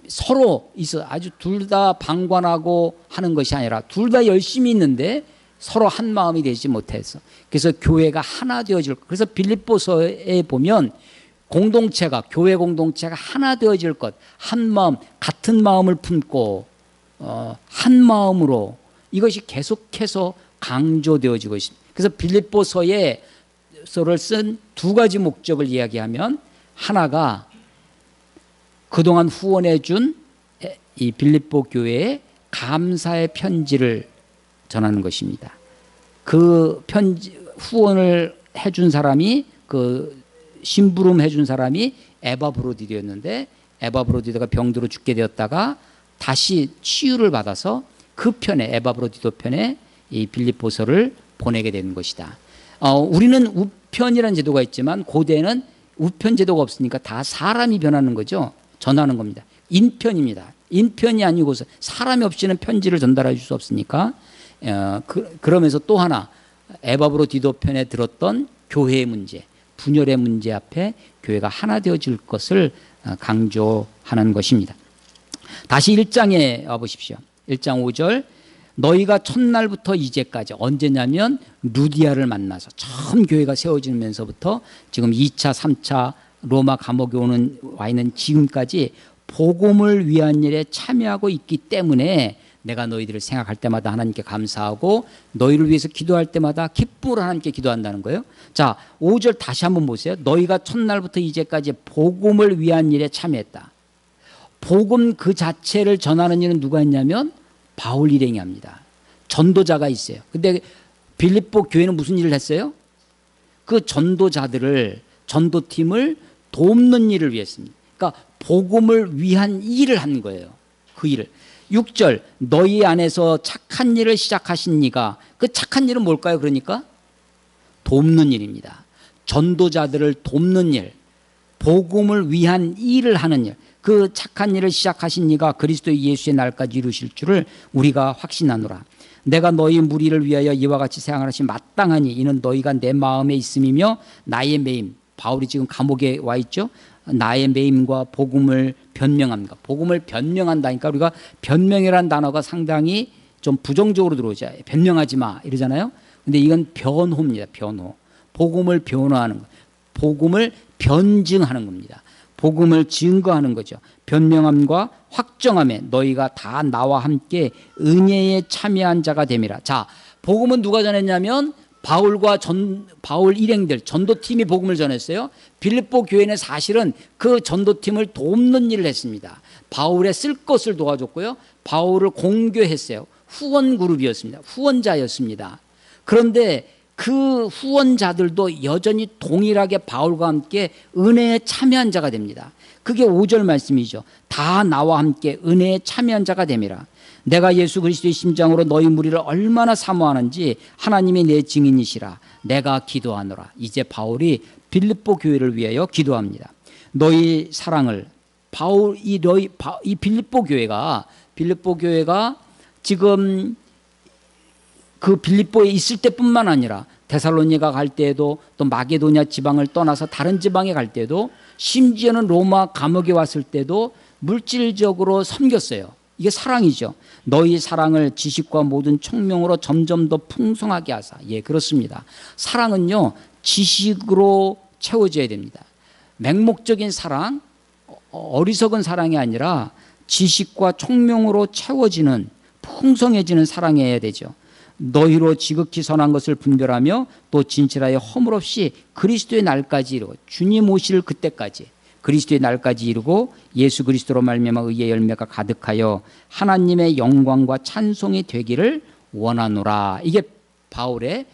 서로 있어, 아주 둘 다 방관하고 하는 것이 아니라 둘 다 열심히 있는데 서로 한 마음이 되지 못해서, 그래서 교회가 하나 되어질 것. 그래서 빌립보서에 보면 교회 공동체가 하나 되어질 것, 한 마음, 같은 마음을 품고 한 마음으로, 이것이 계속해서 강조되어지고 있습니다. 그래서 빌립보서를 쓴 두 가지 목적을 이야기하면, 하나가 그동안 후원해 준 이 빌립보 교회에 감사의 편지를 전하는 것입니다. 그 후원을 해준 사람이, 그 심부름 해준 사람이 에바브로디도였는데, 에바브로디도가 병들어 죽게 되었다가 다시 치유를 받아서 그 편에, 에바브로디도 편에 이 빌립보서를 보내게 되는 것이다. 우리는 우편이라는 제도가 있지만 고대는 우편 제도가 없으니까 다 사람이 변하는 거죠. 전하는 겁니다. 인편입니다. 인편이 아니고서 사람이 없이는 편지를 전달해 줄 수 없으니까. 그러면서 또 하나, 에바브로디도 편에 들었던 교회의 문제, 분열의 문제 앞에 교회가 하나 되어질 것을 강조하는 것입니다. 다시 1장에 와보십시오. 1장 5절. 너희가 첫날부터 이제까지, 언제냐면 루디아를 만나서 처음 교회가 세워지면서부터 지금 2차 3차 로마 감옥에 와 있는 지금까지 복음을 위한 일에 참여하고 있기 때문에 내가 너희들을 생각할 때마다 하나님께 감사하고 너희를 위해서 기도할 때마다 기쁨으로 하나님께 기도한다는 거예요. 자, 5절 다시 한번 보세요. 너희가 첫날부터 이제까지 복음을 위한 일에 참여했다. 복음 그 자체를 전하는 일은 누가 했냐면 바울 일행이 합니다. 전도자가 있어요. 근데 빌립보 교회는 무슨 일을 했어요? 그 전도팀을 돕는 일을 위했습니다. 그러니까 복음을 위한 일을 한 거예요. 그 일을. 6절. 너희 안에서 착한 일을 시작하신 이가, 그 착한 일은 뭘까요? 그러니까 돕는 일입니다. 전도자들을 돕는 일, 복음을 위한 일을 하는 일, 그 착한 일을 시작하신 이가 그리스도 예수의 날까지 이루실 줄을 우리가 확신하노라. 내가 너희 무리를 위하여 이와 같이 생활하시 마땅하니 이는 너희가 내 마음에 있음이며 나의 매임, 바울이 지금 감옥에 와 있죠. 나의 매임과 복음을 변명합니다. 복음을 변명한다니까, 우리가 변명이라는 단어가 상당히 좀 부정적으로 들어오죠. 변명하지 마 이러잖아요. 근데 이건 변호입니다. 변호. 복음을 변호하는 거, 복음을 변증하는 겁니다. 복음을 증거하는 거죠. 변명함과 확정함에 너희가 다 나와 함께 은혜에 참여한 자가 됨이라. 자, 복음은 누가 전했냐면 바울 일행들, 전도팀이 복음을 전했어요. 빌립보 교회는 사실은 그 전도팀을 돕는 일을 했습니다. 바울의 쓸 것을 도와줬고요. 바울을 공교했어요. 후원 그룹이었습니다. 후원자였습니다. 그런데 그 후원자들도 여전히 동일하게 바울과 함께 은혜에 참여한 자가 됩니다. 그게 5절 말씀이죠. 다 나와 함께 은혜에 참여한 자가 됨이라. 내가 예수 그리스도의 심장으로 너희 무리를 얼마나 사모하는지 하나님이 내 증인이시라. 내가 기도하노라. 이제 바울이 빌립보 교회를 위하여 기도합니다. 너희 사랑을, 이 빌립보 교회가 지금 그 빌립보에 있을 때뿐만 아니라 데살로니가 갈 때에도, 또 마게도냐 지방을 떠나서 다른 지방에 갈 때도, 심지어는 로마 감옥에 왔을 때도 물질적으로 섬겼어요. 이게 사랑이죠. 너희 사랑을 지식과 모든 총명으로 점점 더 풍성하게 하사. 예, 그렇습니다. 사랑은요, 지식으로 채워져야 됩니다. 맹목적인 사랑, 어리석은 사랑이 아니라 지식과 총명으로 채워지는 풍성해지는 사랑이어야 되죠. 너희로 지극히 선한 것을 분별하며 또 진실하여 허물 없이 그리스도의 날까지 이루고, 주님 오실 그때까지 그리스도의 날까지 이루고 예수 그리스도로 말미암아 의의 열매가 가득하여 하나님의 영광과 찬송이 되기를 원하노라. 이게 바울의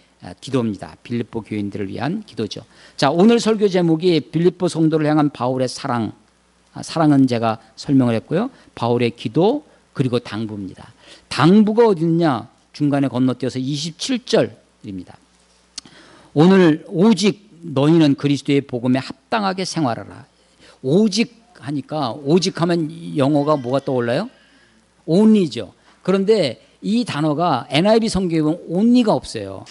기도입니다. 빌립보 교인들을 위한 기도죠. 자, 오늘 설교 제목이 빌립보 성도를 향한 바울의 사랑. 사랑은 제가 설명을 했고요. 바울의 기도 그리고 당부입니다. 당부가 어디 있느냐? 중간에 건너뛰어서 27절입니다. 오늘 오직 너희는 그리스도의 복음에 합당하게 생활하라. 오직 하니까, 오직 하면 영어가 뭐가 떠올라요? only죠. 그런데 이 단어가 NIV 성경에 보면 only가 없어요.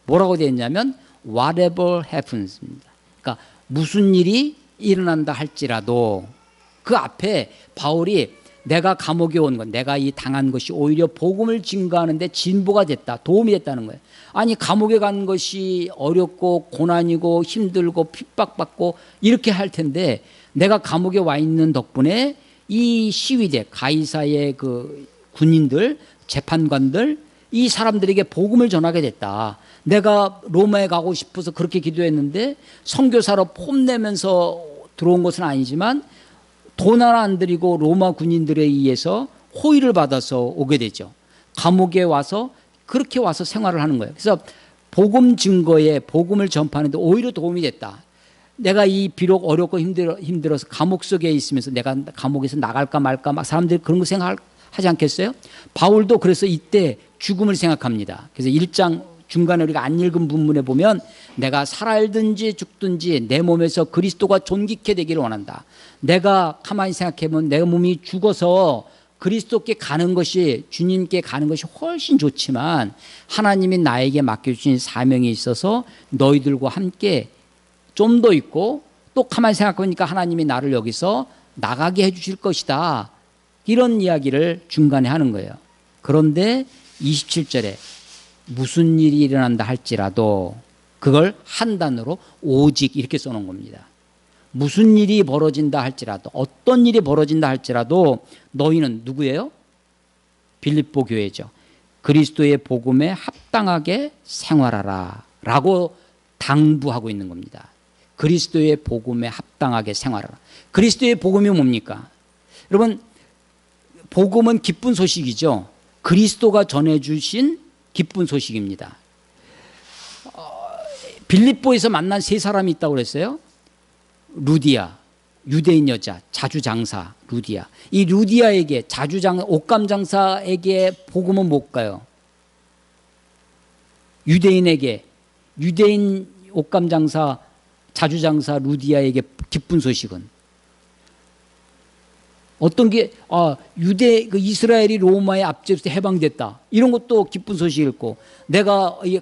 뭐라고 되어 있냐면 whatever happens입니다. 그러니까 무슨 일이 일어난다 할지라도, 그 앞에 바울이 내가 감옥에 온 건, 내가 이 당한 것이 오히려 복음을 증거하는데 진보가 됐다, 도움이 됐다는 거예요. 아니, 감옥에 간 것이 어렵고 고난이고 힘들고 핍박받고 이렇게 할 텐데, 내가 감옥에 와 있는 덕분에 이 시위대, 가이사의 그 군인들, 재판관들, 이 사람들에게 복음을 전하게 됐다. 내가 로마에 가고 싶어서 그렇게 기도했는데 선교사로 폼내면서 들어온 것은 아니지만 돈 하나 안 들이고 로마 군인들에 의해서 호의를 받아서 오게 되죠. 감옥에 와서 그렇게 와서 생활을 하는 거예요. 그래서 복음 증거에, 복음을 전파하는데 오히려 도움이 됐다. 내가 이 비록 어렵고 힘들어서 감옥 속에 있으면서 내가 감옥에서 나갈까 말까 막 사람들이 그런 거 생각하지 않겠어요? 바울도 그래서 이때 죽음을 생각합니다. 그래서 1장 중간에 우리가 안 읽은 본문에 보면 내가 살든지 죽든지 내 몸에서 그리스도가 존귀케 되기를 원한다. 내가 가만히 생각해보면 내 몸이 죽어서 그리스도께 가는 것이, 주님께 가는 것이 훨씬 좋지만 하나님이 나에게 맡겨주신 사명이 있어서 너희들과 함께 좀 더 있고, 또 가만히 생각해보니까 하나님이 나를 여기서 나가게 해주실 것이다. 이런 이야기를 중간에 하는 거예요. 그런데 27절에 무슨 일이 일어난다 할지라도, 그걸 한 단어로 오직 이렇게 써놓은 겁니다. 무슨 일이 벌어진다 할지라도, 어떤 일이 벌어진다 할지라도 너희는 누구예요? 빌립보 교회죠. 그리스도의 복음에 합당하게 생활하라 라고 당부하고 있는 겁니다. 그리스도의 복음에 합당하게 생활하라. 그리스도의 복음이 뭡니까? 여러분, 복음은 기쁜 소식이죠. 그리스도가 전해주신 기쁜 소식입니다. 빌립보에서 만난 세 사람이 있다고 그랬어요. 루디아, 유대인 여자, 자주장사 루디아. 이 루디아에게, 옷감장사에게 복음은 못 가요. 유대인에게, 유대인 옷감장사, 자주장사 루디아에게 기쁜 소식은 어떤 게, 이스라엘이 로마의 압제로서 해방됐다, 이런 것도 기쁜 소식이었고,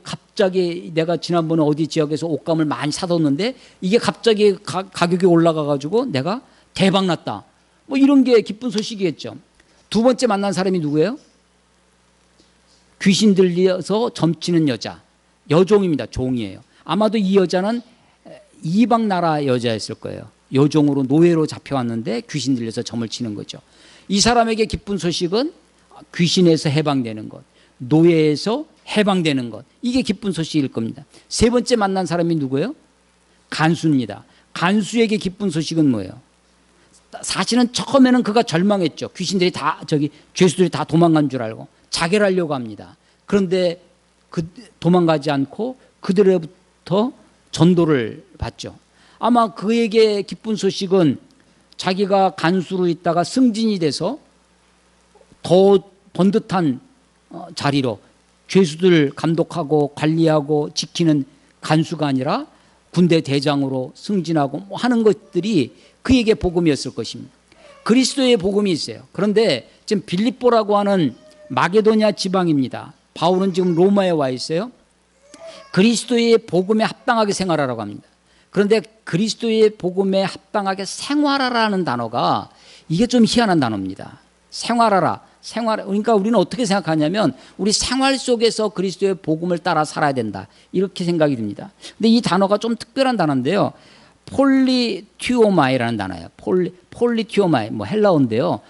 갑자기 내가 지난번에 어디 지역에서 옷감을 많이 사뒀는데 이게 갑자기 가격이 올라가가지고 내가 대박 났다, 뭐 이런 게 기쁜 소식이겠죠. 두 번째 만난 사람이 누구예요? 귀신 들려서 점치는 여자, 여종입니다. 종이에요. 아마도 이 여자는 이방 나라 여자였을 거예요. 여종으로 노예로 잡혀왔는데 귀신 들려서 점을 치는 거죠. 이 사람에게 기쁜 소식은 귀신에서 해방되는 것, 노예에서 해방되는 것, 이게 기쁜 소식일 겁니다. 세 번째 만난 사람이 누구예요? 간수입니다. 간수에게 기쁜 소식은 뭐예요? 사실은 처음에는 그가 절망했죠. 귀신들이 다, 죄수들이 다 도망간 줄 알고 자결하려고 합니다. 그런데 도망가지 않고 그들로부터 전도를 받죠. 아마 그에게 기쁜 소식은 자기가 간수로 있다가 승진이 돼서 더 번듯한 자리로, 죄수들 감독하고 관리하고 지키는 간수가 아니라 군대 대장으로 승진하고 뭐 하는 것들이 그에게 복음이었을 것입니다. 그리스도의 복음이 있어요. 그런데 지금 빌립보라고 하는 마게도냐 지방입니다. 바울은 지금 로마에 와 있어요. 그리스도의 복음에 합당하게 생활하라고 합니다. 그런데 그리스도의 복음에 합당하게 생활하라는 단어가, 이게 좀 희한한 단어입니다. 생활하라. 그러니까 우리는 어떻게 생각하냐면 우리 생활 속에서 그리스도의 복음을 따라 살아야 된다, 이렇게 생각이 듭니다. 근데 이 단어가 좀 특별한 단어인데요. 폴리티오마이라는 단어예요. 폴리티오마이, 뭐 헬라어인데요.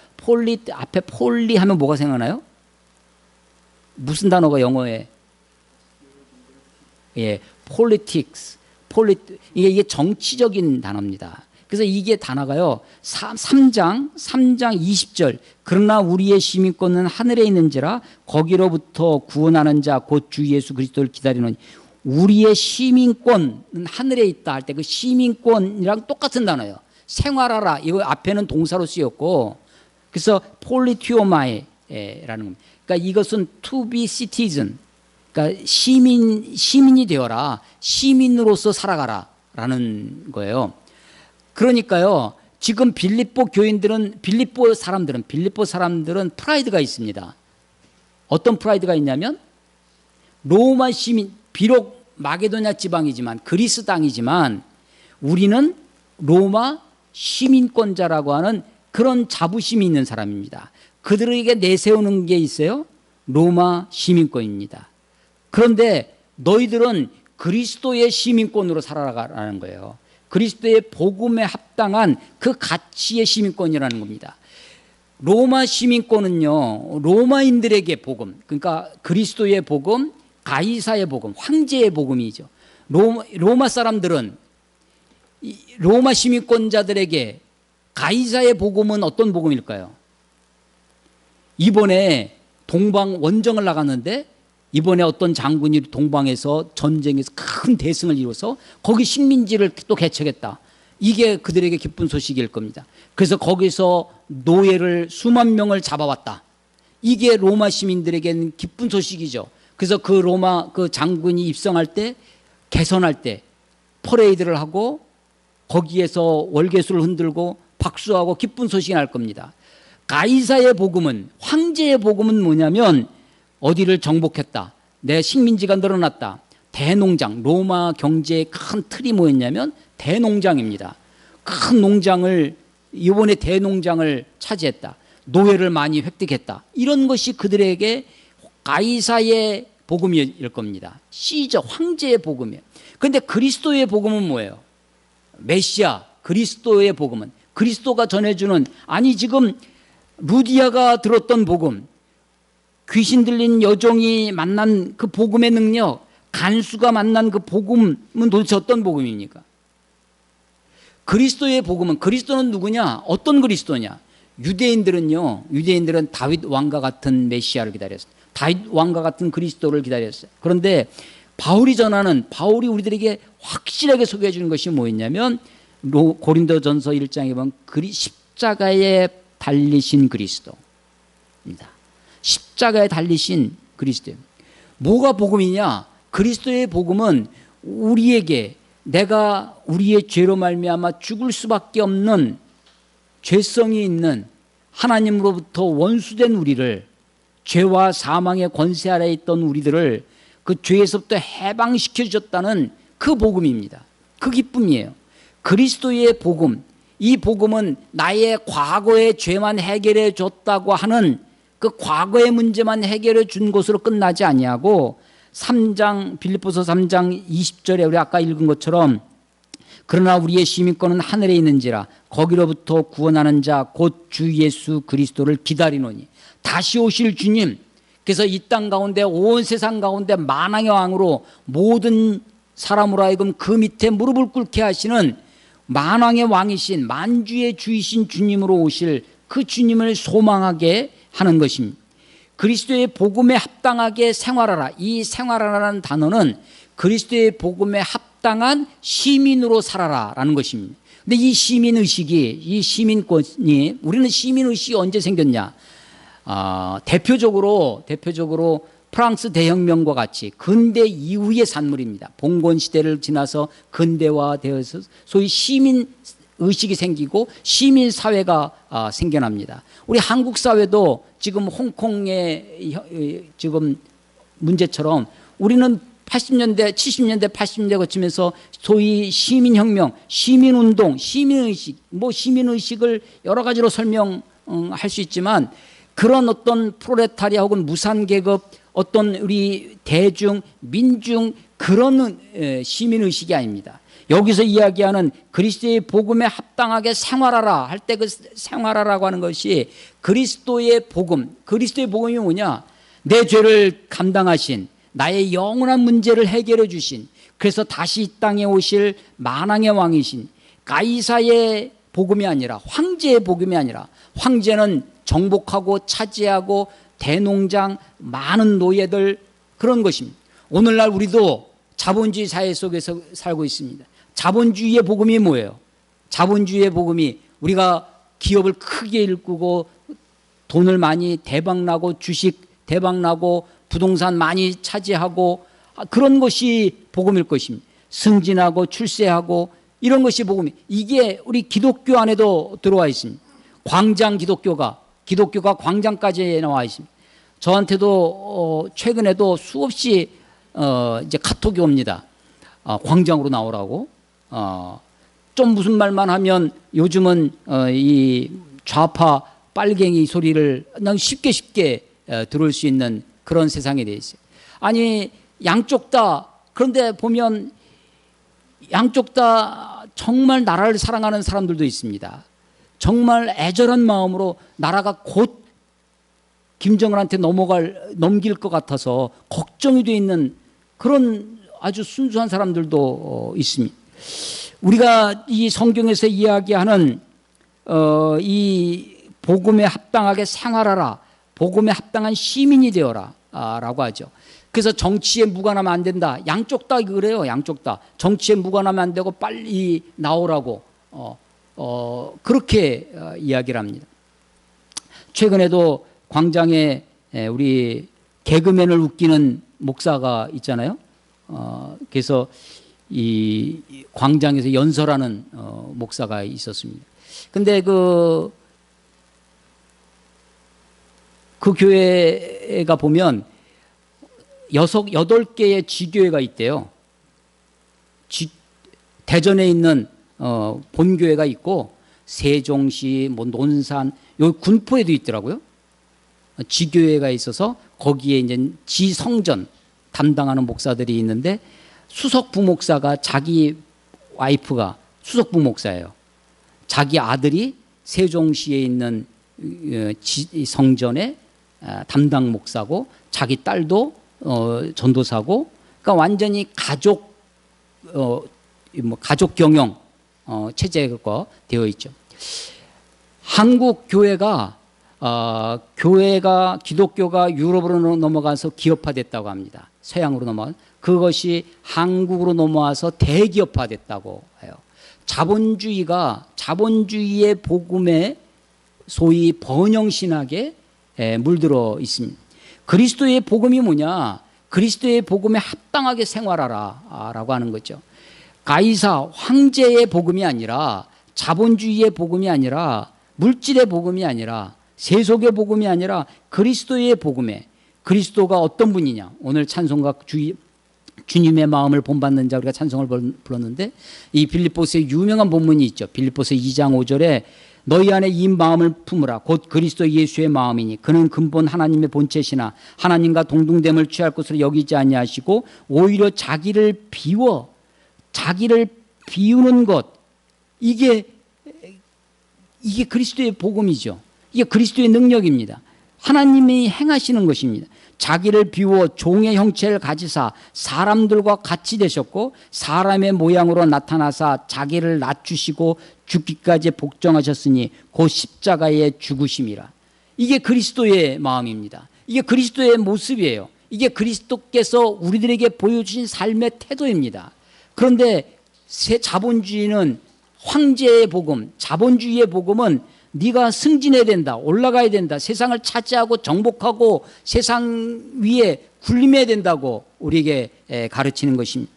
앞에 폴리 하면 뭐가 생각나요? 무슨 단어가 영어에? 예, politics. 이게 정치적인 단어입니다. 그래서 이게 단어가요, 3장 20절. 그러나 우리의 시민권은 하늘에 있는지라 거기로부터 구원하는 자 곧 주 예수 그리스도를 기다리는. 우리의 시민권은 하늘에 있다 할 때 그 시민권이랑 똑같은 단어예요. 생활하라. 이거 앞에는 동사로 쓰였고, 그래서 폴리티오마이라는 겁니다. 그러니까 이것은 to be citizen. 그러니까 시민이 되어라. 시민으로서 살아가라라는 거예요. 그러니까요, 지금 빌립보 사람들은 프라이드가 있습니다. 어떤 프라이드가 있냐면, 로마 시민, 비록 마게도냐 지방이지만, 그리스 땅이지만, 우리는 로마 시민권자라고 하는 그런 자부심이 있는 사람입니다. 그들에게 내세우는 게 있어요. 로마 시민권입니다. 그런데 너희들은 그리스도의 시민권으로 살아가라는 거예요. 그리스도의 복음에 합당한 그 가치의 시민권이라는 겁니다. 로마 시민권은요, 로마인들에게 복음, 그러니까 그리스도의 복음, 가이사의 복음, 황제의 복음이죠. 로마 사람들은 로마 시민권자들에게 가이사의 복음은 어떤 복음일까요? 이번에 동방 원정을 나갔는데, 이번에 어떤 장군이 동방에서 전쟁에서 큰 대승을 이뤄서 거기 식민지를 또 개척했다. 이게 그들에게 기쁜 소식일 겁니다. 그래서 거기서 노예를 수만 명을 잡아왔다. 이게 로마 시민들에게는 기쁜 소식이죠. 그래서 그 로마 그 장군이 입성할 때, 개선할 때 퍼레이드를 하고 거기에서 월계수를 흔들고 박수하고 기쁜 소식이 날 겁니다. 가이사의 복음은, 황제의 복음은 뭐냐면, 어디를 정복했다. 내 식민지가 늘어났다. 대농장, 로마 경제의 큰 틀이 뭐였냐면 대농장입니다. 큰 농장을, 이번에 대농장을 차지했다. 노예를 많이 획득했다. 이런 것이 그들에게 가이사의 복음일 겁니다. 시저, 황제의 복음이에요. 그런데 그리스도의 복음은 뭐예요? 메시아, 그리스도의 복음은, 그리스도가 전해주는, 아니 지금 루디아가 들었던 복음, 귀신 들린 여종이 만난 그 복음의 능력, 간수가 만난 그 복음은 도대체 어떤 복음입니까? 그리스도의 복음은, 그리스도는 누구냐? 어떤 그리스도냐? 유대인들은 다윗 왕과 같은 메시아를 기다렸어요. 다윗 왕과 같은 그리스도를 기다렸어요. 그런데 바울이 우리들에게 확실하게 소개해 주는 것이 뭐였냐면, 고린도전서 1장에 보면 십자가에 달리신 그리스도입니다. 십자가에 달리신 그리스도. 뭐가 복음이냐? 그리스도의 복음은 우리에게, 내가 우리의 죄로 말미암아 죽을 수밖에 없는 죄성이 있는 하나님으로부터 원수된 우리를, 죄와 사망의 권세 아래에 있던 우리들을 그 죄에서부터 해방시켜 주셨다는 그 복음입니다. 그 기쁨이에요. 그리스도의 복음, 이 복음은 나의 과거의 죄만 해결해 줬다고 하는 그 과거의 문제만 해결해 준 것으로 끝나지 아니하고, 3장, 빌립보서 3장 20절에 우리 아까 읽은 것처럼, 그러나 우리의 시민권은 하늘에 있는지라 거기로부터 구원하는 자 곧 주 예수 그리스도를 기다리노니. 다시 오실 주님, 그래서 이 땅 가운데, 온 세상 가운데 만왕의 왕으로 모든 사람으로 하여금 그 밑에 무릎을 꿇게 하시는 만왕의 왕이신, 만주의 주이신 주님으로 오실 그 주님을 소망하게 하는 것입니다. 그리스도의 복음에 합당하게 생활하라. 이 생활하라는 단어는 그리스도의 복음에 합당한 시민으로 살아라라는 것입니다. 근데 이 시민의식이, 이 시민권이, 우리는 시민의식이 언제 생겼냐? 대표적으로 프랑스 대혁명과 같이 근대 이후의 산물입니다. 봉건 시대를 지나서 근대화되어서 소위 시민 의식이 생기고 시민 사회가 생겨납니다. 우리 한국 사회도 지금 홍콩의 지금 문제처럼 우리는 80년대, 70년대, 80년대 거치면서 소위 시민혁명, 시민운동, 시민의식, 시민의식을 여러 가지로 설명할 수 있지만, 그런 어떤 프롤레타리아 혹은 무산계급, 어떤 우리 대중, 민중, 그런 시민의식이 아닙니다. 여기서 이야기하는 그리스도의 복음에 합당하게 생활하라 할 때 그 생활하라고 하는 것이 그리스도의 복음, 그리스도의 복음이 뭐냐? 내 죄를 감당하신, 나의 영원한 문제를 해결해 주신, 그래서 다시 이 땅에 오실 만왕의 왕이신 가이사의 복음이 아니라, 황제의 복음이 아니라, 황제는 정복하고 차지하고 대농장, 많은 노예들, 그런 것입니다. 오늘날 우리도 자본주의 사회 속에서 살고 있습니다. 자본주의의 복음이 뭐예요? 자본주의의 복음이 우리가 기업을 크게 일구고 돈을 많이 대박나고 주식 대박나고 부동산 많이 차지하고 그런 것이 복음일 것입니다. 승진하고 출세하고 이런 것이 복음이, 이게 우리 기독교 안에도 들어와 있습니다. 광장 기독교가 광장까지 나와 있습니다. 저한테도 최근에도 수없이 이제 카톡이 옵니다. 광장으로 나오라고. 좀 무슨 말만 하면 요즘은 이 좌파 빨갱이 소리를 그냥 쉽게 들을 수 있는 그런 세상에 돼 있어요. 아니 양쪽 다, 그런데 보면 양쪽 다 정말 나라를 사랑하는 사람들도 있습니다. 정말 애절한 마음으로 나라가 곧 김정은한테 넘길 것 같아서 걱정이 돼 있는 그런 아주 순수한 사람들도 있습니다. 우리가 이 성경에서 이야기하는 이 복음에 합당하게 생활하라, 복음에 합당한 시민이 되어라 라고 하죠. 그래서 정치에 무관하면 안 된다. 양쪽 다 그래요. 양쪽 다 정치에 무관하면 안 되고 빨리 나오라고 그렇게 이야기를 합니다. 최근에도 광장에 우리 개그맨을 웃기는 목사가 있잖아요. 그래서 이 광장에서 연설하는 목사가 있었습니다. 근데 그 교회가 보면 8개의 지교회가 있대요. 대전에 있는 본교회가 있고 세종시, 뭐 논산, 여기 군포에도 있더라고요. 지교회가 있어서 거기에 이제 지성전 담당하는 목사들이 있는데 수석 부목사가, 자기 와이프가 수석 부목사예요. 자기 아들이 세종시에 있는 성전의 담당 목사고 자기 딸도 전도사고, 그러니까 완전히 가족 경영 체제가 되어 있죠. 한국 교회가 기독교가 유럽으로 넘어가서 기업화됐다고 합니다. 서양으로 넘어가, 그것이 한국으로 넘어와서 대기업화됐다고 해요. 자본주의의 복음에 소위 번영신학에 물들어 있습니다. 그리스도의 복음이 뭐냐? 그리스도의 복음에 합당하게 생활하라 라고 하는 거죠. 가이사 황제의 복음이 아니라, 자본주의의 복음이 아니라, 물질의 복음이 아니라, 세속의 복음이 아니라 그리스도의 복음에, 그리스도가 어떤 분이냐? 오늘 찬송가 주님의 마음을 본받는 자, 우리가 찬송을 불렀는데 이 빌립보서의 유명한 본문이 있죠. 빌립보서 2장 5절에 너희 안에 이 마음을 품으라. 곧 그리스도 예수의 마음이니 그는 근본 하나님의 본체시나 하나님과 동등됨을 취할 것으로 여기지 아니하시고 오히려 자기를 비우는 것, 이게 그리스도의 복음이죠. 이게 그리스도의 능력입니다. 하나님이 행하시는 것입니다. 자기를 비워 종의 형체를 가지사 사람들과 같이 되셨고 사람의 모양으로 나타나사 자기를 낮추시고 죽기까지 복종하셨으니 곧 십자가에 죽으심이라. 이게 그리스도의 마음입니다. 이게 그리스도의 모습이에요. 이게 그리스도께서 우리들에게 보여주신 삶의 태도입니다. 그런데 자본주의는 황제의 복음, 자본주의의 복음은 네가 승진해야 된다, 올라가야 된다, 세상을 차지하고 정복하고 세상 위에 군림해야 된다고 우리에게 가르치는 것입니다.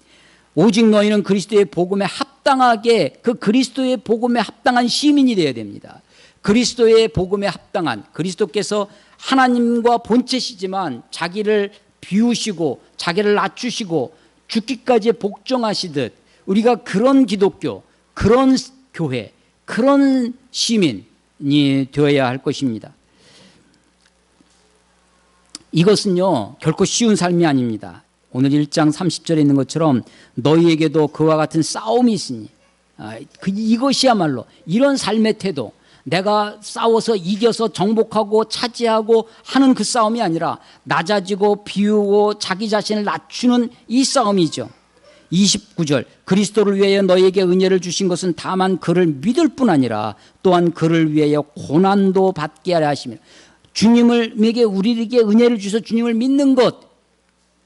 오직 너희는 그리스도의 복음에 합당하게, 그 그리스도의 복음에 합당한 시민이 되어야 됩니다. 그리스도의 복음에 합당한, 그리스도께서 하나님과 본체시지만 자기를 비우시고 자기를 낮추시고 죽기까지 복종하시듯 우리가 그런 기독교, 그런 교회, 그런 시민이 되어야 할 것입니다. 이것은요 결코 쉬운 삶이 아닙니다. 오늘 1장 30절에 있는 것처럼 너희에게도 그와 같은 싸움이 있으니, 이것이야말로 이런 삶의 태도, 내가 싸워서 이겨서 정복하고 차지하고 하는 그 싸움이 아니라 낮아지고 비우고 자기 자신을 낮추는 이 싸움이죠. 29절 그리스도를 위하여 너희에게 은혜를 주신 것은 다만 그를 믿을 뿐 아니라 또한 그를 위하여 고난도 받게 하려 하시며, 주님에게 우리에게 은혜를 주셔서 주님을 믿는 것,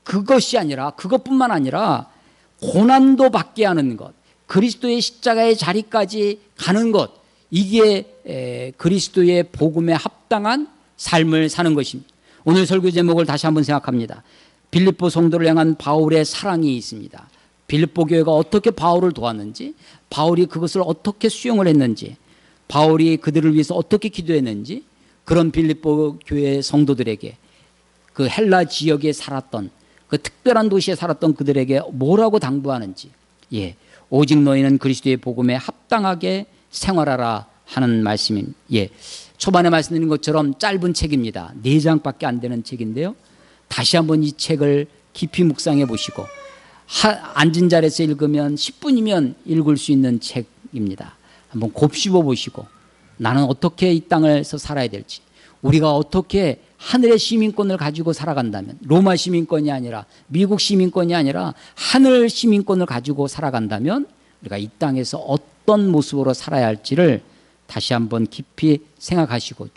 그것이 아니라, 그것뿐만 아니라 고난도 받게 하는 것, 그리스도의 십자가의 자리까지 가는 것, 이게 그리스도의 복음에 합당한 삶을 사는 것입니다. 오늘 설교 제목을 다시 한번 생각합니다. 빌립보 성도를 향한 바울의 사랑이 있습니다. 빌립보 교회가 어떻게 바울을 도왔는지, 바울이 그것을 어떻게 수용을 했는지, 바울이 그들을 위해서 어떻게 기도했는지, 그런 빌립보 교회 성도들에게, 그 헬라 지역에 살았던, 그 특별한 도시에 살았던 그들에게 뭐라고 당부하는지, 오직 너희는 그리스도의 복음에 합당하게 생활하라 하는 말씀입니다. 초반에 말씀드린 것처럼 짧은 책입니다. 4장밖에 안 되는 책인데요, 다시 한번 이 책을 깊이 묵상해 보시고 앉은 자리에서 읽으면 10분이면 읽을 수 있는 책입니다. 한번 곱씹어 보시고 나는 어떻게 이 땅에서 살아야 될지, 우리가 어떻게 하늘의 시민권을 가지고 살아간다면, 로마 시민권이 아니라 미국 시민권이 아니라 하늘 시민권을 가지고 살아간다면 우리가 이 땅에서 어떤 모습으로 살아야 할지를 다시 한번 깊이 생각하시고